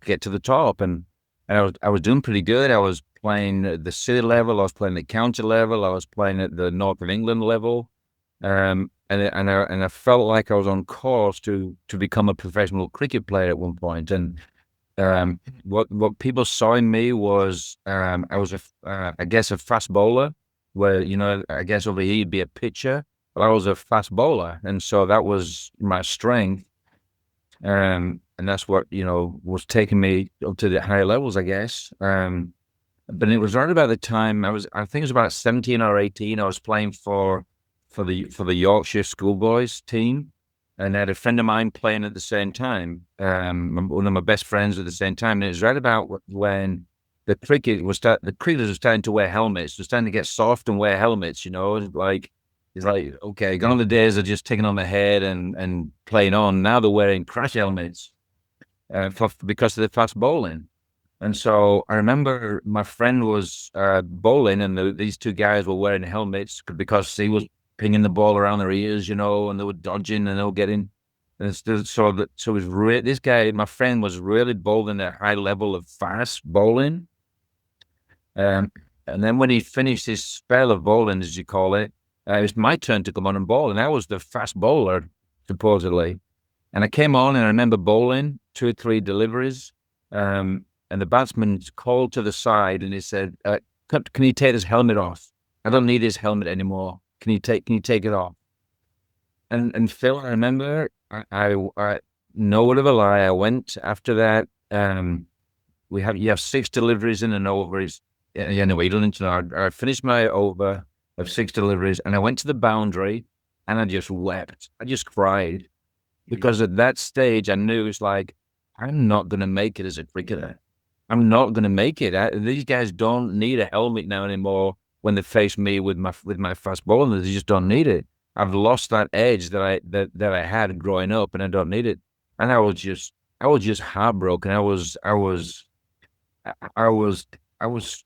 get to the top. And I was doing pretty good. I was playing at the city level. I was playing at county level. I was playing at the North of England level. And I felt like I was on course to become a professional cricket player at one point. And what people saw in me was I was I guess a fast bowler, where I guess over here you'd be a pitcher, but I was a fast bowler, and so that was my strength. And that's what was taking me up to the higher levels, I guess. But it was right about the time I think it was about 17 or 18. I was playing for the Yorkshire schoolboys team, and I had a friend of mine playing at the same time. One of my best friends at the same time. And it was right about when the cricketers were starting to wear helmets. They're starting to get soft and wear helmets. It's like, okay, gone are the days of just taking on the head and playing on. Now they're wearing crash helmets because of the fast bowling. And so I remember my friend was bowling, and these two guys were wearing helmets because he was pinging the ball around their ears, and they were dodging and they were getting. And so it was this guy, my friend, was really bowling at a high level of fast bowling. And then when he finished his spell of bowling, as you call it, it was my turn to come on and bowl, and I was the fast bowler, supposedly. And I came on, and I remember bowling 2 or 3 deliveries, and the batsman called to the side, and he said, "Can you take his helmet off? I don't need his helmet anymore. Can you take it off?" And Phil, I remember, I no word of a lie, I went after that. You have 6 deliveries in an over. Anyway, you don't need to know. I finished my over of 6 deliveries, and I went to the boundary, and I just wept. I just cried, because at that stage I knew it's like, I'm not going to make it as a cricketer. I'm not going to make it. These guys don't need a helmet now anymore when they face me with my fast bowling. They just don't need it. I've lost that edge that I had growing up, and I don't need it. And I was just heartbroken. I was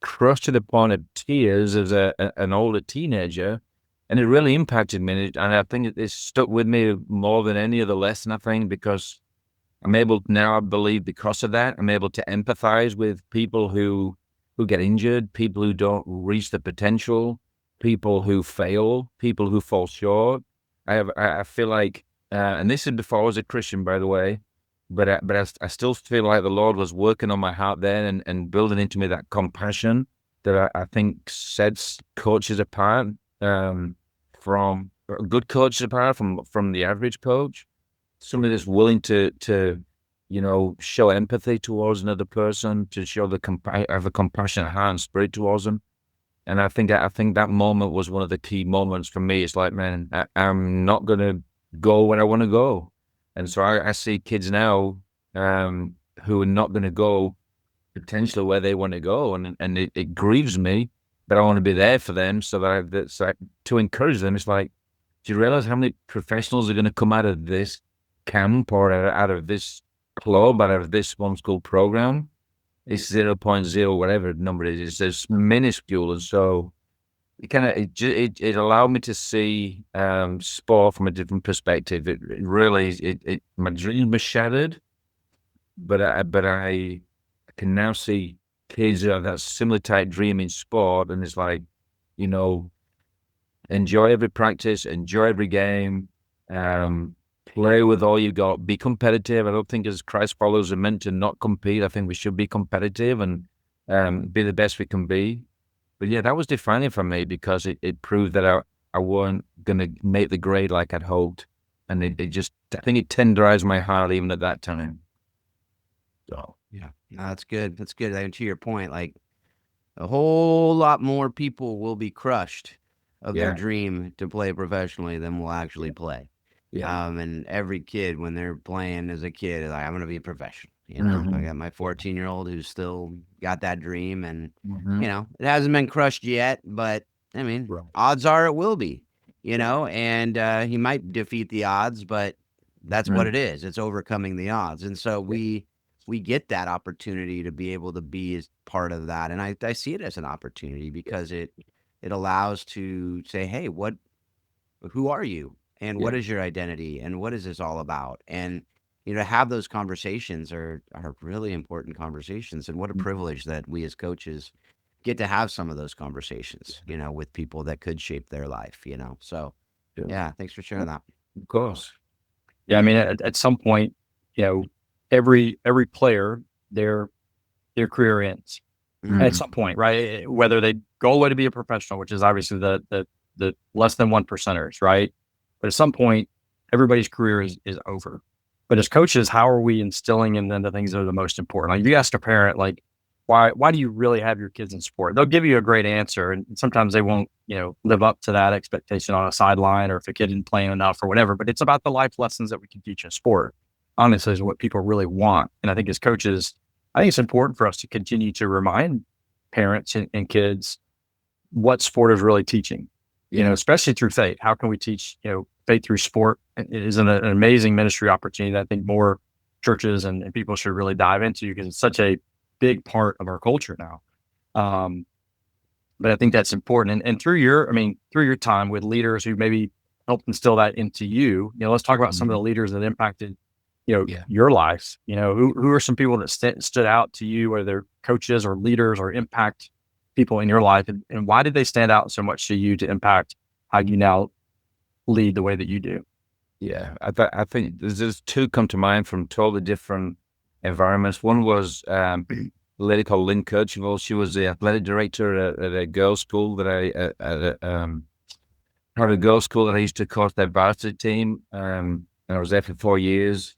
crushed to the point of tears as an older teenager, and it really impacted me. And I think it stuck with me more than any other lesson, I think, because I'm able now, I believe, because of that, I'm able to empathize with people who get injured, people who don't reach the potential, people who fail, people who fall short. I feel like, and this is before I was a Christian, by the way, but I still feel like the Lord was working on my heart then and building into me that compassion that I think sets coaches apart from good coaches apart from the average coach. Somebody that's willing to show empathy towards another person, to show have a compassionate heart and spirit towards them. And I think that moment was one of the key moments for me. It's like, man, I'm not gonna go where I want to go, and so I see kids now who are not going to go potentially where they want to go, and it grieves me, but I want to be there for them to encourage them. It's like, do you realize how many professionals are going to come out of this camp or out of this club, out of this one school program? It's 0.0 whatever the number is. It's just minuscule, and so it allowed me to see sport from a different perspective. It really my dream was shattered, but I can now see kids that have that similar type dream in sport, and it's like, enjoy every practice, enjoy every game, play with all you got, be competitive. I don't think as Christ followers are meant to not compete. I think we should be competitive and be the best we can be. But yeah, that was defining for me because it proved that I weren't going to make the grade like I'd hoped. And I think it tenderized my heart even at that time. So, yeah, no, that's good. That's good. And to your point, like a whole lot more people will be crushed of their dream to play professionally than will actually play. Yeah. And every kid, when they're playing as a kid, is like, I'm going to be a professional. I got my 14-year-old who's still got that dream, and it hasn't been crushed yet, but I mean, odds are it will be, and he might defeat the odds, but that's what it is. It's overcoming the odds. And so we get that opportunity to be able to be as part of that. And I see it as an opportunity because it allows to say, hey, who are you? And what is your identity? And what is this all about? And, to have those conversations are really important conversations. And what a privilege that we as coaches get to have some of those conversations, with people that could shape their life, So, yeah, thanks for sharing that. Of course. Yeah, I mean, at some point, every player, their career ends at some point, right? Whether they go all the way to be a professional, which is obviously the less than 1%ers, right? But at some point, everybody's career is over. But as coaches, how are we instilling in them the things that are the most important? Like, if you ask a parent, like, why do you really have your kids in sport? They'll give you a great answer, and sometimes they won't, live up to that expectation on a sideline, or if a kid isn't playing enough or whatever. But it's about the life lessons that we can teach in sport. Honestly, is what people really want. And I think as coaches, I think it's important for us to continue to remind parents and kids what sport is really teaching. Especially through faith. How can we teach, faith through sport? It is an amazing ministry opportunity that I think more churches and people should really dive into, because it's such a big part of our culture now. But I think that's important. And through your time with leaders who maybe helped instill that into you, let's talk about some of the leaders that impacted, your life. Who are some people that stood out to you, whether they're coaches or leaders or impact people in your life, and why did they stand out so much to you to impact how you now lead the way that you do? Yeah, I think there's two come to mind from totally different environments. One was a lady called Uncut. She was the athletic director at a girls' school that part of a girls' school that I used to coach their varsity team. And I was there for 4 years,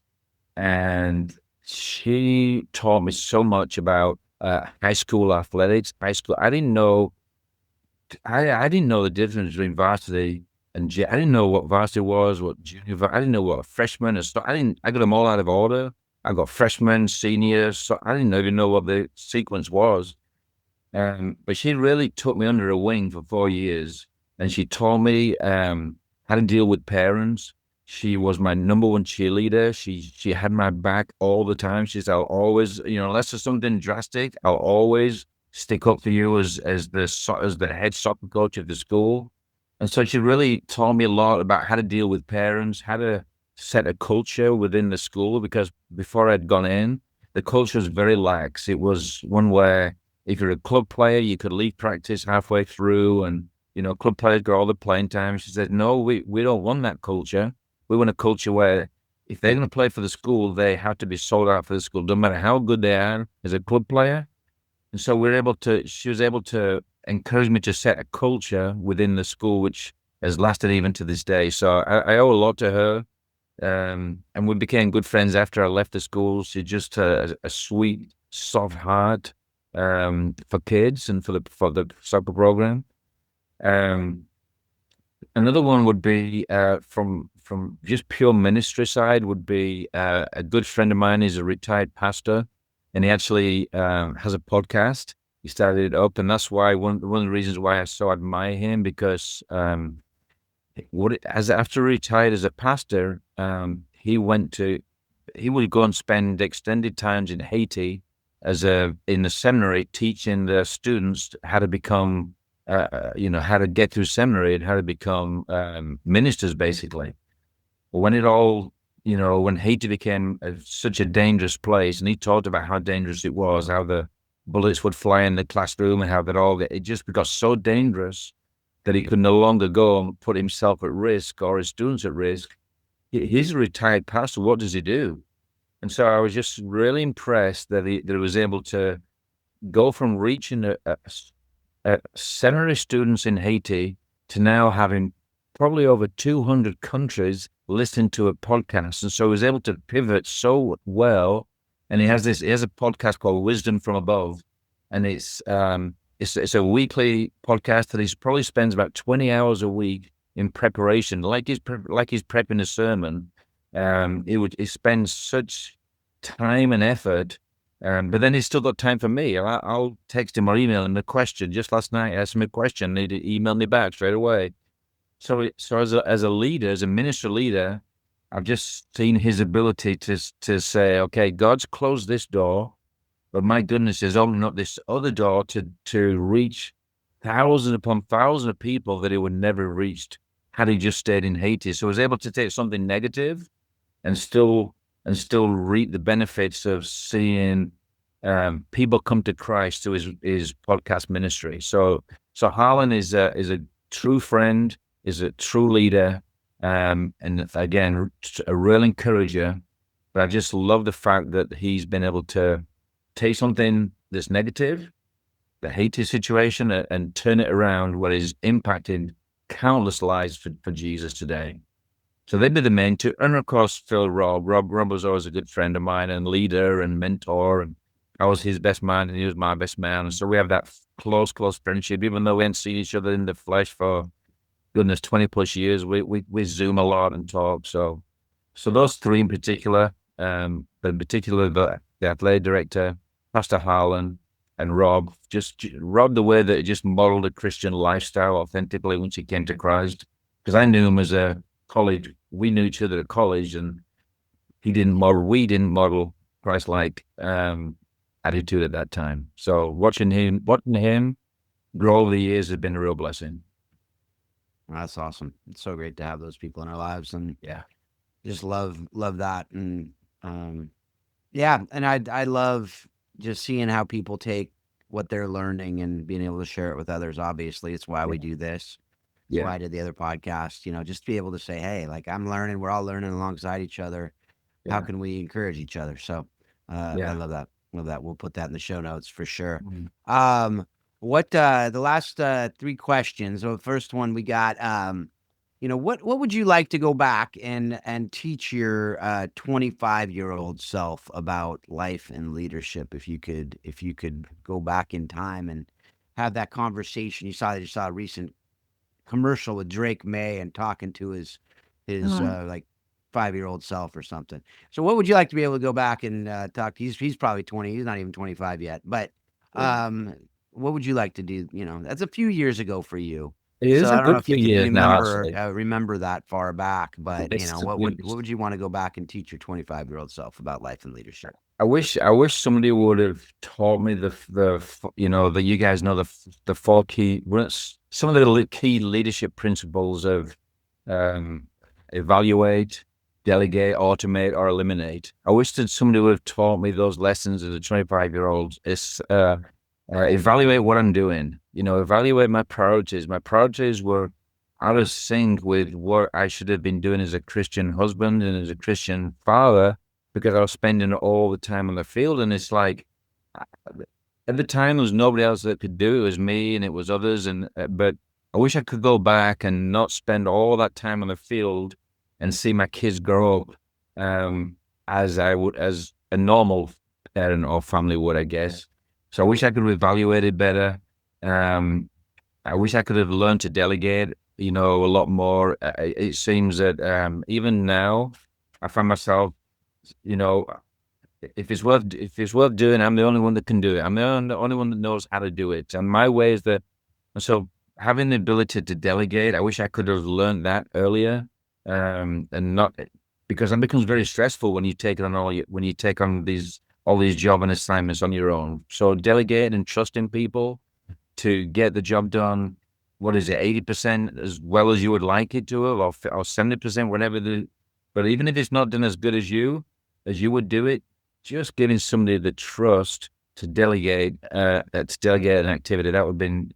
and she taught me so much about high school athletics. I didn't know the difference between varsity and I didn't know what varsity was, what junior. I didn't know what a freshman is. I got them all out of order. I got freshmen, seniors. So I didn't even know what the sequence was. But she really took me under her wing for 4 years, and she taught me how to deal with parents. She was my number one cheerleader. She had my back all the time. She said, I'll always, unless there's something drastic, I'll always stick up for you as the head soccer coach of the school. And so she really taught me a lot about how to deal with parents, how to set a culture within the school, because before I'd gone in, the culture was very lax. It was one where if you're a club player, you could leave practice halfway through, and, club players got all the playing time. She said, no, we don't want that culture. We want a culture where if they're going to play for the school, they have to be sold out for the school. No matter how good they are as a club player, And so she was able to encourage me to set a culture within the school, which has lasted even to this day. So I owe a lot to her. And we became good friends after I left the school. She's just a sweet, soft heart for kids and for the soccer program. Another one would be from just pure ministry side would be a good friend of mine is a retired pastor, and he actually has a podcast. He started it up, and that's why one of the reasons why I so admire him, because after he retired as a pastor, he would go and spend extended times in Haiti in the seminary, teaching the students how to become, how to get through seminary and how to become ministers, basically. When when Haiti became such a dangerous place, and he talked about how dangerous it was, how the bullets would fly in the classroom, and how it just got so dangerous that he could no longer go and put himself at risk or his students at risk. He's a retired pastor. What does he do? And so I was just really impressed that he was able to go from reaching seminary students in Haiti to now having probably over 200 countries listen to a podcast. And so he was able to pivot so well. And he has a podcast called Wisdom from Above. And it's a weekly podcast that he probably spends about 20 hours a week in preparation, like he's prepping a sermon. He spends such time and effort, but then he's still got time for me. I'll text him or email him a question. Just last night, I asked him a question, and he emailed me back straight away. So as a leader, as a ministry leader, I've just seen his ability to say, okay, God's closed this door, but my goodness is opening up this other door to reach thousands upon thousands of people that he would never have reached had he just stayed in Haiti. So he was able to take something negative and still reap the benefits of seeing people come to Christ through his podcast ministry. So Harlan is a true friend, is a true leader, and again, a real encourager. But I just love the fact that he's been able to take something that's negative, the Haiti situation, and turn it around where he's impacting countless lives for Jesus today. So they'd be the main two. And of course, Rob was always a good friend of mine and leader and mentor. And I was his best man and he was my best man. And so we have that close friendship, even though we hadn't seen each other in the flesh for, goodness, 20 plus years. We Zoom a lot and talk. So those three in particular, but in particular the athletic director, Pastor Harlan, and Rob, Rob, the way that he just modeled a Christian lifestyle authentically once he came to Christ. Because I knew him as a college, we knew each other at college, and we didn't model Christ-like attitude at that time. So watching him grow over the years has been a real blessing. That's awesome. It's so great to have those people in our lives, and Yeah, just love that. And yeah, and I love just seeing how people take what they're learning and being able to share it with others. Obviously, it's why we do this. It's why I did the other podcast, just to be able to say, hey, like, I'm learning, we're all learning alongside each other. How can we encourage each other? So I love that. We'll put that in the show notes for sure. Mm-hmm. What the last three questions. So the first one we got, what would you like to go back and teach your 25-year-old self about life and leadership? If you could go back in time and have that conversation. You saw a recent commercial with Drake May and talking to his like 5-year-old self or something. So what would you like to be able to go back and talk to? He's probably 20. He's not even 25 yet. But what would you like to do? That's a few years ago for you. It is So I a don't know good if you few can years now, remember that far back, but It's what would you want to go back and teach your 25-year-old self about life and leadership? I wish somebody would have taught me the you guys know the four key, some of the key leadership principles of evaluate, delegate, automate, or eliminate. I wish that somebody would have taught me those lessons as a 25-year-old. It's evaluate what I'm doing. Evaluate my priorities. My priorities were out of sync with what I should have been doing as a Christian husband and as a Christian father, because I was spending all the time on the field. And it's like, at the time, there was nobody else that could do it. It was me and it was others. And but I wish I could go back and not spend all that time on the field and see my kids grow up as I would, as a normal parent or family would, I guess. So I wish I could have evaluated better. I wish I could have learned to delegate, a lot more. It seems that even now, I find myself, you know, if it's worth doing, I'm the only one that can do it. I'm the only one that knows how to do it. And my way is that, so having the ability to delegate, I wish I could have learned that earlier, and not because it becomes very stressful when you take on when you take on all these job and assignments on your own. So delegate and trusting people to get the job done. What is it, 80% as well as you would like it to have, or 70%, whatever but even if it's not done as good as you would do it, just giving somebody the trust to delegate an activity, that would have been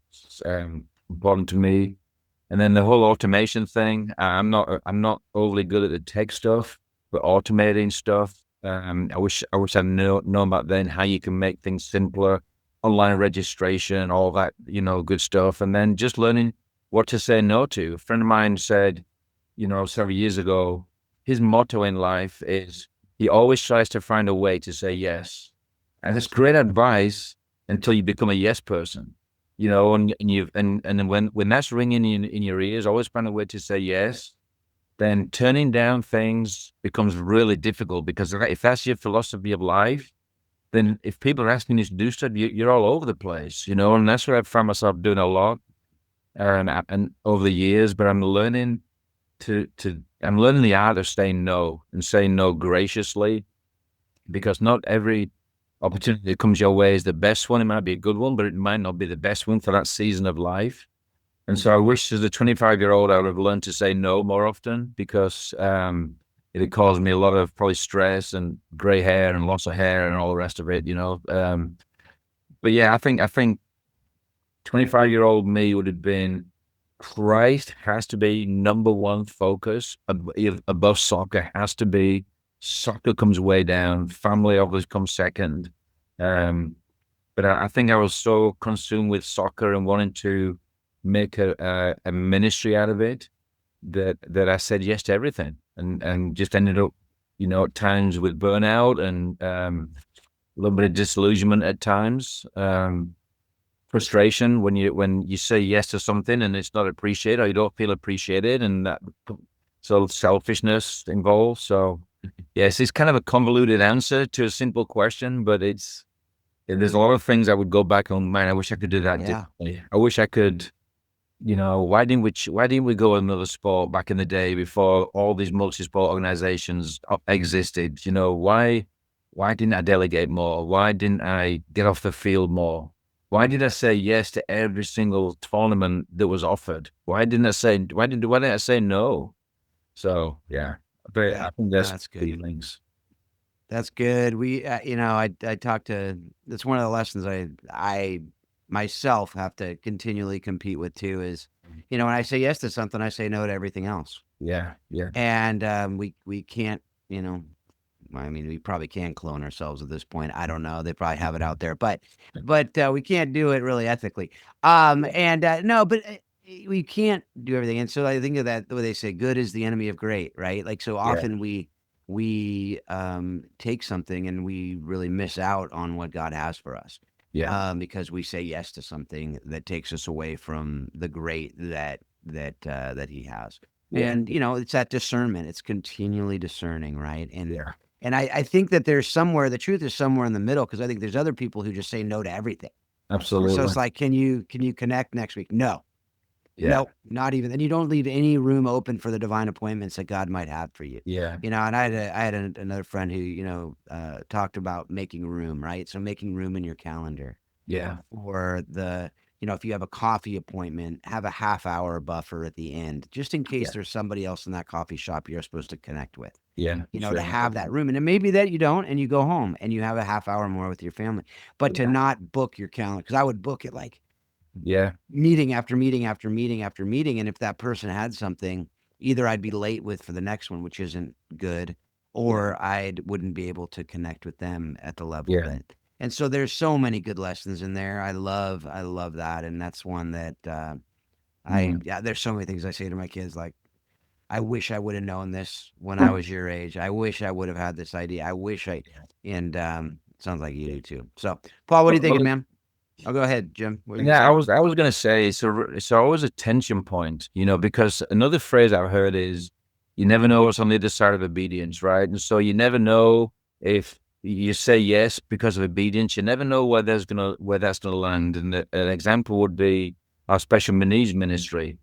important to me. And then the whole automation thing, I'm not overly good at the tech stuff, but automating stuff, I wish I'd known about then how you can make things simpler, online registration, all that, good stuff. And then just learning what to say no to. A friend of mine said, several years ago, his motto in life is he always tries to find a way to say yes. And that's great advice until you become a yes person, and then when that's ringing in your ears, always find a way to say yes. Then turning down things becomes really difficult, because if that's your philosophy of life, then if people are asking you to do stuff, you're all over the place, and that's what I've found myself doing a lot, and over the years. But I'm learning I'm learning the art of saying no, and saying no graciously, because not every opportunity that comes your way is the best one. It might be a good one, but it might not be the best one for that season of life. And so I wish as a 25-year-old, I would have learned to say no more often, because it had caused me a lot of probably stress and gray hair and loss of hair and all the rest of it, But yeah, I think 25-year-old me would have been, Christ has to be number one focus above soccer. Has to be. Soccer comes way down. Family obviously comes second. But I think I was so consumed with soccer and wanting to make a ministry out of it that I said yes to everything, and just ended up, at times with burnout and a little bit of disillusionment at times. Frustration when you say yes to something and it's not appreciated, or you don't feel appreciated, and that selfishness involved. So yes, it's kind of a convoluted answer to a simple question, but there's a lot of things I would go back on. Man, I wish I could do that differently. I wish I could. Why didn't we go another sport back in the day before all these multi-sport organizations existed? Why didn't I delegate more? Why didn't I get off the field more? Why did I say yes to every single tournament that was offered? Why didn't I say no? So yeah, but I think That's good. Feelings. That's good. We, I talked to. That's one of the lessons I myself have to continually compete with too. Is, when I say yes to something, I say no to everything else. Yeah, yeah. And we can't, I mean, we probably can clone ourselves at this point. I don't know. They probably have it out there, but we can't do it really ethically. No, but we can't do everything. And so I think of that, the way they say, good is the enemy of great, right? Like, so often we take something and we really miss out on what God has for us. Yeah. Because we say yes to something that takes us away from the great that he has. Yeah. And, it's that discernment. It's continually discerning, right? And Yeah. and I think that there's somewhere, the truth is somewhere in the middle, because I think there's other people who just say no to everything. Absolutely. So it's like, can you connect next week? No. Yeah. No, not even. And you don't leave any room open for the divine appointments that God might have for you. Yeah. And I had another friend who, talked about making room, right? So making room in your calendar. Yeah. Or if you have a coffee appointment, have a half-hour buffer at the end, just in case there's somebody else in that coffee shop you're supposed to connect with. Yeah. To have that room. And it may be that you don't, and you go home and you have a half hour more with your family, but to not book your calendar, because I would book it like meeting after meeting after meeting after meeting. And if that person had something, either I'd be late for the next one, which isn't good, or I wouldn't be able to connect with them at the level And so there's so many good lessons in there. I love that. And that's one that, there's so many things I say to my kids, like, I wish I would have known this when I was your age. I wish I would have had this idea. And sounds like you do too. So, Paul, what are you thinking, man? Oh, go ahead, Jim. What are you Yeah, gonna say? I was going to say it's always a tension point, because another phrase I've heard is you never know what's on the other side of obedience, right? And so you never know if you say yes because of obedience. You never know where that's gonna land. And an example would be our special needs ministry.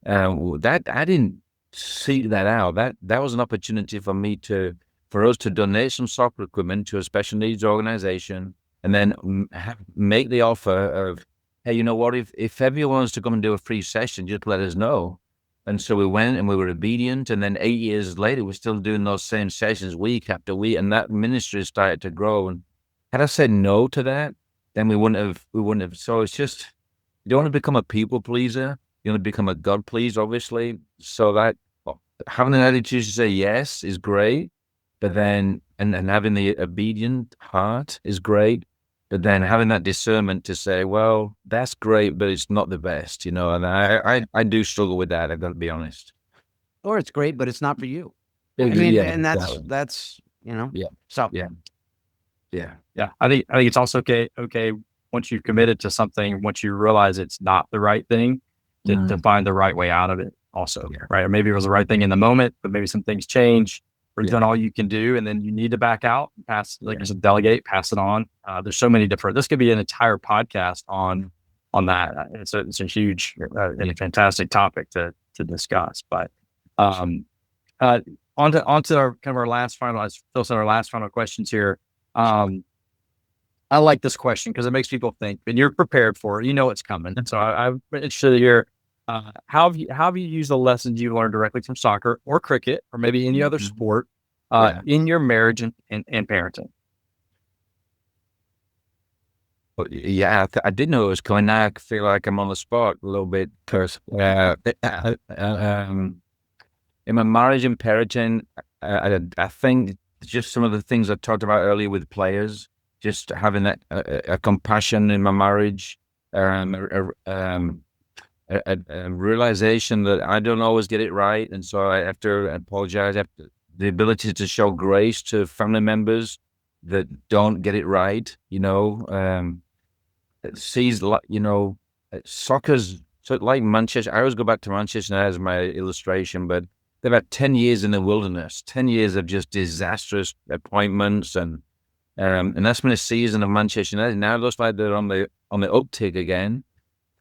That I didn't seek that out. That was an opportunity for us to donate some soccer equipment to a special needs organization, and then make the offer of, hey, you know what? If everyone wants to come and do a free session, just let us know. And so we went and we were obedient. And then 8 years later, we're still doing those same sessions week after week, and that ministry started to grow. And had I said no to that, then we wouldn't have. So it's just, you don't want to become a people pleaser. You want to become a God pleaser, obviously. So that having an attitude to say yes is great, but then, and having the obedient heart is great, but then having that discernment to say, well, that's great, but it's not the best, and I do struggle with that. I've got to be honest. Or it's great, but it's not for you. I mean, Yeah, and exactly. that's Yeah. So Yeah. I think it's also okay once you've committed to something, once you realize it's not the right thing, to find the right way out of it also, right? Or maybe it was the right thing in the moment, but maybe some things change, or you've done all you can do, and then you need to back out, pass, like you said, delegate, pass it on. There's so many different, this could be an entire podcast on that. It's a huge and a fantastic topic to discuss, but on to our kind of our last final, as Phil said, our last final questions here. I like this question because it makes people think, and you're prepared for it. You know it's coming. So I'm interested to hear, how have you used the lessons you learned directly from soccer or cricket or maybe any other sport in your marriage and parenting? Yeah, I did know it was coming. Now I feel like I'm on the spot a little bit because in my marriage and parenting, I think just some of the things I talked about earlier with players, just having that a compassion in my marriage, a realization that I don't always get it right, and so I have to apologize. The ability to show grace to family members that don't get it right, sees, soccer's so like Manchester. I always go back to Manchester as my illustration, but they've had 10 years in the wilderness, 10 years of just disastrous appointments, and that's been a season of Manchester United. Now it looks like they're on the uptick again,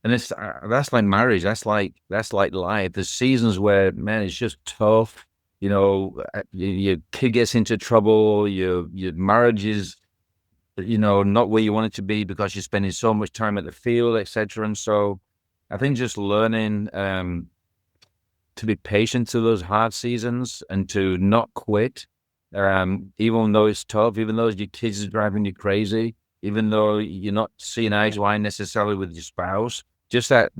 and it's that's like marriage. That's like life. There's seasons where, man, it's just tough. Your kid gets into trouble. Your marriage is, not where you want it to be because you're spending so much time at the field, etc. And so, I think just learning to be patient to those hard seasons and to not quit, even though it's tough, even though your kids are driving you crazy, even though you're not seeing eye to eye necessarily with your spouse. Just that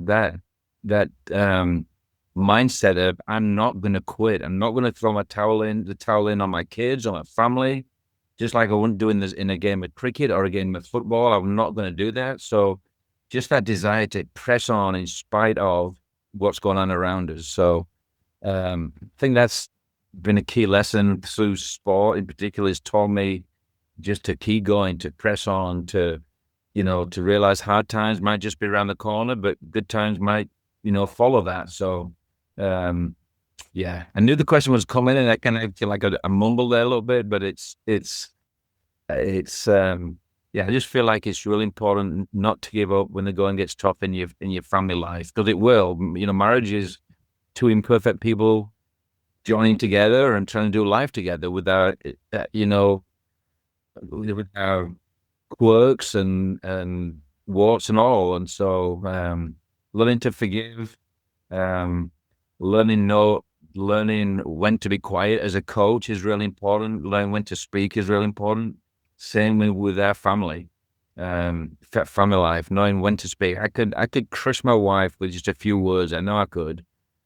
mindset of, I'm not going to quit. I'm not going to throw the towel in on my kids, on my family, just like I wouldn't do in a game of cricket or a game of football. I'm not going to do that. So just that desire to press on in spite of what's going on around us. So I think that's been a key lesson through sport in particular. Has taught me just to keep going, to press on, to realize hard times might just be around the corner, but good times might, follow that. So, yeah, I knew the question was coming, and I kind of feel like I mumbled there a little bit, but it's yeah, I just feel like it's really important not to give up when the going gets tough in your family life, because it will. Marriage is two imperfect people joining together and trying to do life together without, with our quirks and warts and all. And so, learning to forgive, learning when to be quiet as a coach is really important. Learning when to speak is really important. Same with our family, family life, knowing when to speak. I could crush my wife with just a few words. I know I could.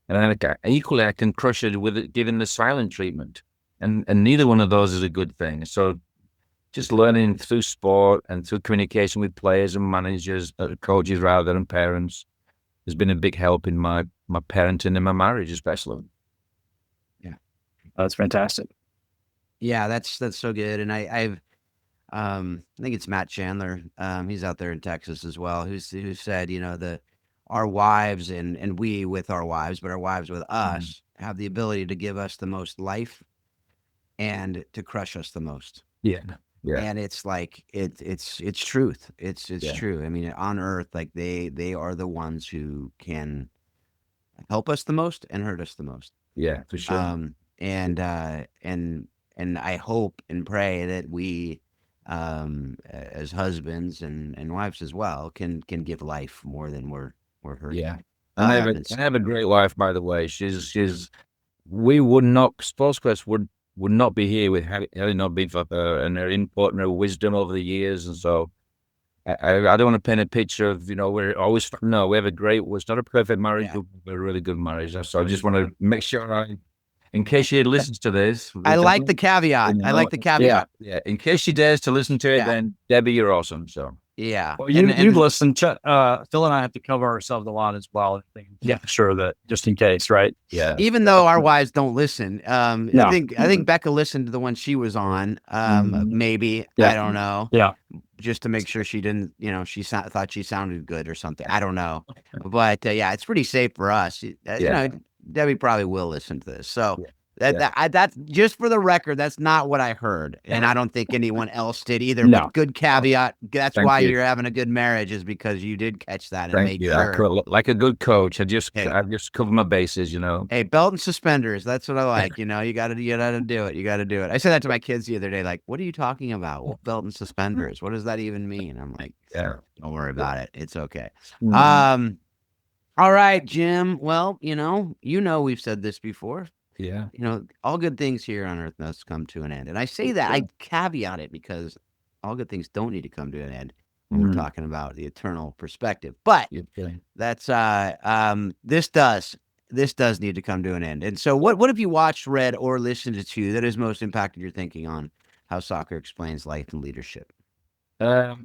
And then equally, I can crush it with giving the silent treatment. And neither one of those is a good thing. So just learning through sport and through communication with players and managers, coaches rather than parents, has been a big help in my parenting and my marriage, especially. That's fantastic. Yeah, that's so good. And I think it's Matt Chandler. He's out there in Texas as well, who said, our wives and we with our wives, but our wives with us have the ability to give us the most life and to crush us the most. Yeah. Yeah. And it's like it's truth. It's Yeah. true. I mean, on earth, like they are the ones who can help us the most and hurt us the most. Yeah, for sure. And I hope and pray that we, as husbands and wives as well, can give life more than we're hurting. Yeah. And I have a great wife, by the way. We would not, Sportsquest would not be here had it not been for her and her input and her wisdom over the years. And so I don't want to paint a picture of, we're always, no, we have it's not a perfect marriage, but we're a really good marriage. So I just want to make sure in case she listens to this. I like the caveat. I like the caveat. Yeah. In case she dares to listen to it, then Debbie, you're awesome. So. Yeah. Well, you've listened. Phil and I have to cover ourselves a lot as well. Yeah, sure. That just in case, right? Yeah. Even though our wives don't listen, I think Becca listened to the one she was on. Maybe I don't know. Yeah. Just to make sure she didn't, she thought she sounded good or something. I don't know, but it's pretty safe for us. Debbie probably will listen to this. So. That's just for the record. That's not what I heard, and I don't think anyone else did either. No. But good caveat. That's Thank why you. you're having a good marriage, is because you did catch that and Thank made you. sure. Like a good coach, I just cover my bases. Hey, belt and suspenders. That's what I like. You got to do it. You got to do it. I said that to my kids the other day. Like, what are you talking about? Well, belt and suspenders. What does that even mean? I'm like, don't worry about it. It's okay. Mm-hmm. All right, Jim. Well, we've said this before. Yeah. All good things here on earth must come to an end. And I say that, I caveat it, because all good things don't need to come to an end when we're talking about the eternal perspective. But that's this does need to come to an end. And so what have you watched, read, or listened to that has most impacted your thinking on how soccer explains life and leadership? I've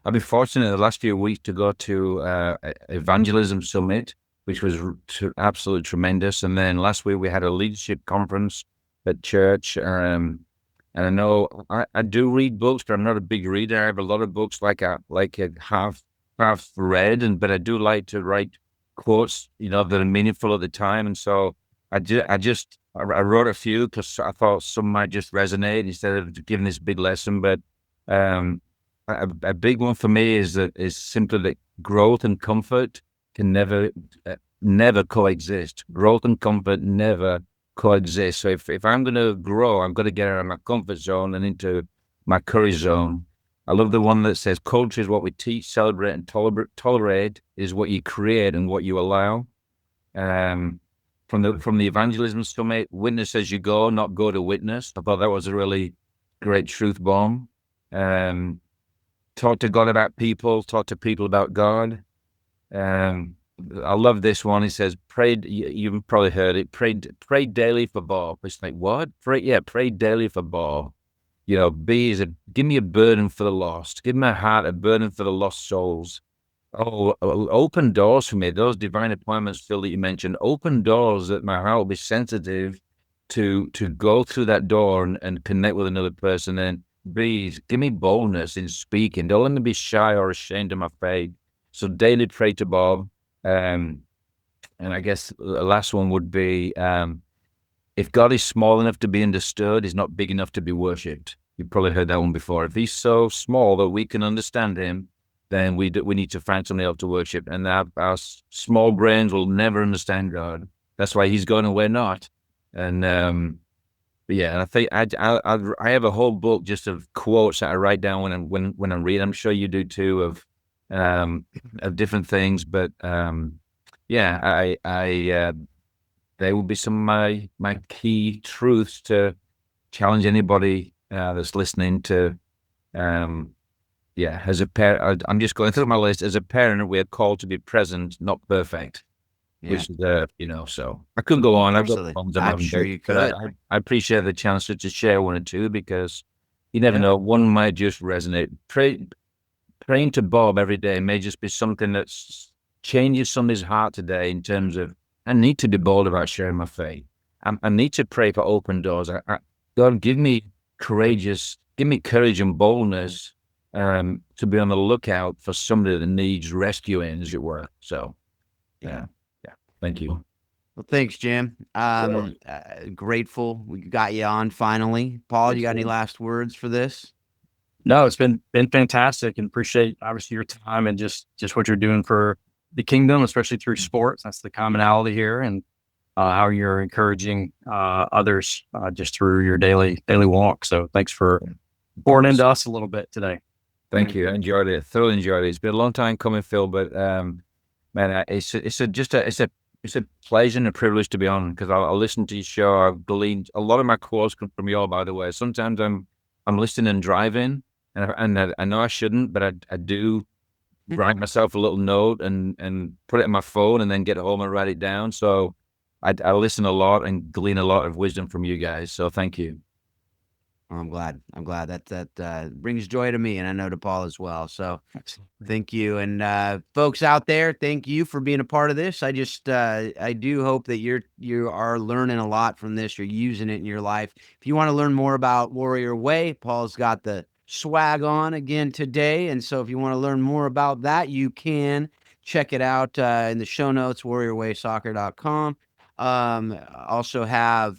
been fortunate the last few weeks to go to Evangelism Summit, which was absolutely tremendous. And then last week we had a leadership conference at church. And I know I do read books, but I'm not a big reader. I have a lot of books like I half read, but I do like to write quotes, that are meaningful at the time. And so I wrote a few because I thought some might just resonate instead of giving this big lesson. But a big one for me is simply that growth and comfort can never coexist. Growth and comfort never coexist. So if I'm going to grow, I'm going to get out of my comfort zone and into my courage zone. I love the one that says, culture is what we teach, celebrate, and tolerate is what you create and what you allow. From the Evangelism Summit, witness as you go, not go to witness. I thought that was a really great truth bomb. Talk to God about people, talk to people about God. I love this one. It says, pray, you've probably heard it, pray daily for Bob. It's like, what? Pray daily for Bob. Give me a burden for the lost. Give my heart a burden for the lost souls. Oh, open doors for me. Those divine appointments, Phil, that you mentioned, open doors that my heart will be sensitive to go through that door and connect with another person. And give me boldness in speaking. Don't let me be shy or ashamed of my faith. So daily pray to Bob. And I guess the last one would be, if God is small enough to be understood, he's not big enough to be worshipped. You've probably heard that one before. If he's so small that we can understand him, then we need to find something else to worship. And our small brains will never understand God. That's why he's going and we're not. And and I think I have a whole book just of quotes that I write down when I'm reading. I'm sure you do too, of different things, but they will be some of my key truths to challenge anybody that's listening to. As a parent, I'm just going through my list. As a parent, we're called to be present, not perfect. Which is, so I could go on. Absolutely. I'm sure you could. I appreciate the chance to share one or two because You never Yeah. know. One might just resonate. Praying to Bob every day may just be something that changes somebody's heart today in terms of, I need to be bold about sharing my faith. I need to pray for open doors. God, give me courage and boldness to be on the lookout for somebody that needs rescuing, as it were. So, yeah. Thank you. Well, thanks, Jim. Grateful we got you on finally. Paul, you got any last words for this? No, it's been fantastic, and appreciate obviously your time and just what you're doing for the kingdom, especially through sports. That's the commonality here, and how you're encouraging others just through your daily walk. So thanks for pouring into us a little bit today. Thank you. I enjoyed it. Thoroughly enjoyed it. It's been a long time coming, Phil, but man, it's a pleasure and a privilege to be on, because I'll listen to your show. I've gleaned a lot of my quotes come from you all, by the way. Sometimes I'm listening and driving, and I know I shouldn't, but I do write myself a little note and put it in my phone, and then get home and write it down. So I listen a lot and glean a lot of wisdom from you guys. So thank you. I'm glad that brings joy to me, and I know to Paul as well. So thank you. And folks out there, thank you for being a part of this. I do hope that you are learning a lot from this. You're using it in your life. If you want to learn more about Warrior Way, Paul's got the swag on again today. And so if you want to learn more about that, you can check it out in the show notes, warriorwaysoccer.com. Also have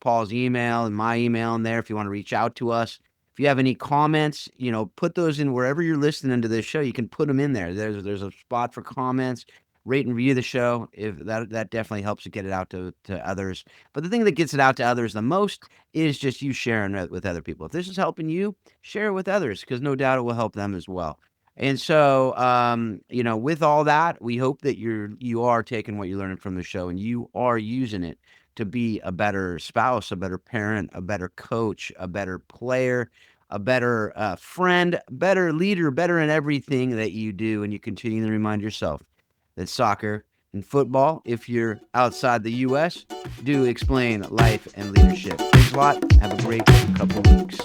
Paul's email and my email in there if you want to reach out to us. If you have any comments, put those in wherever you're listening to this show. You can put them in there. There's a spot for comments. Rate and review the show. If that definitely helps to get it out to others. But the thing that gets it out to others the most is just you sharing it with other people. If this is helping you, share it with others, because no doubt it will help them as well. And so, with all that, we hope that you are taking what you're learning from the show and you are using it to be a better spouse, a better parent, a better coach, a better player, a better friend, better leader, better in everything that you do. And you continue to remind yourself that soccer and football, if you're outside the U.S., do explain life and leadership. Thanks a lot. Have a great couple of weeks.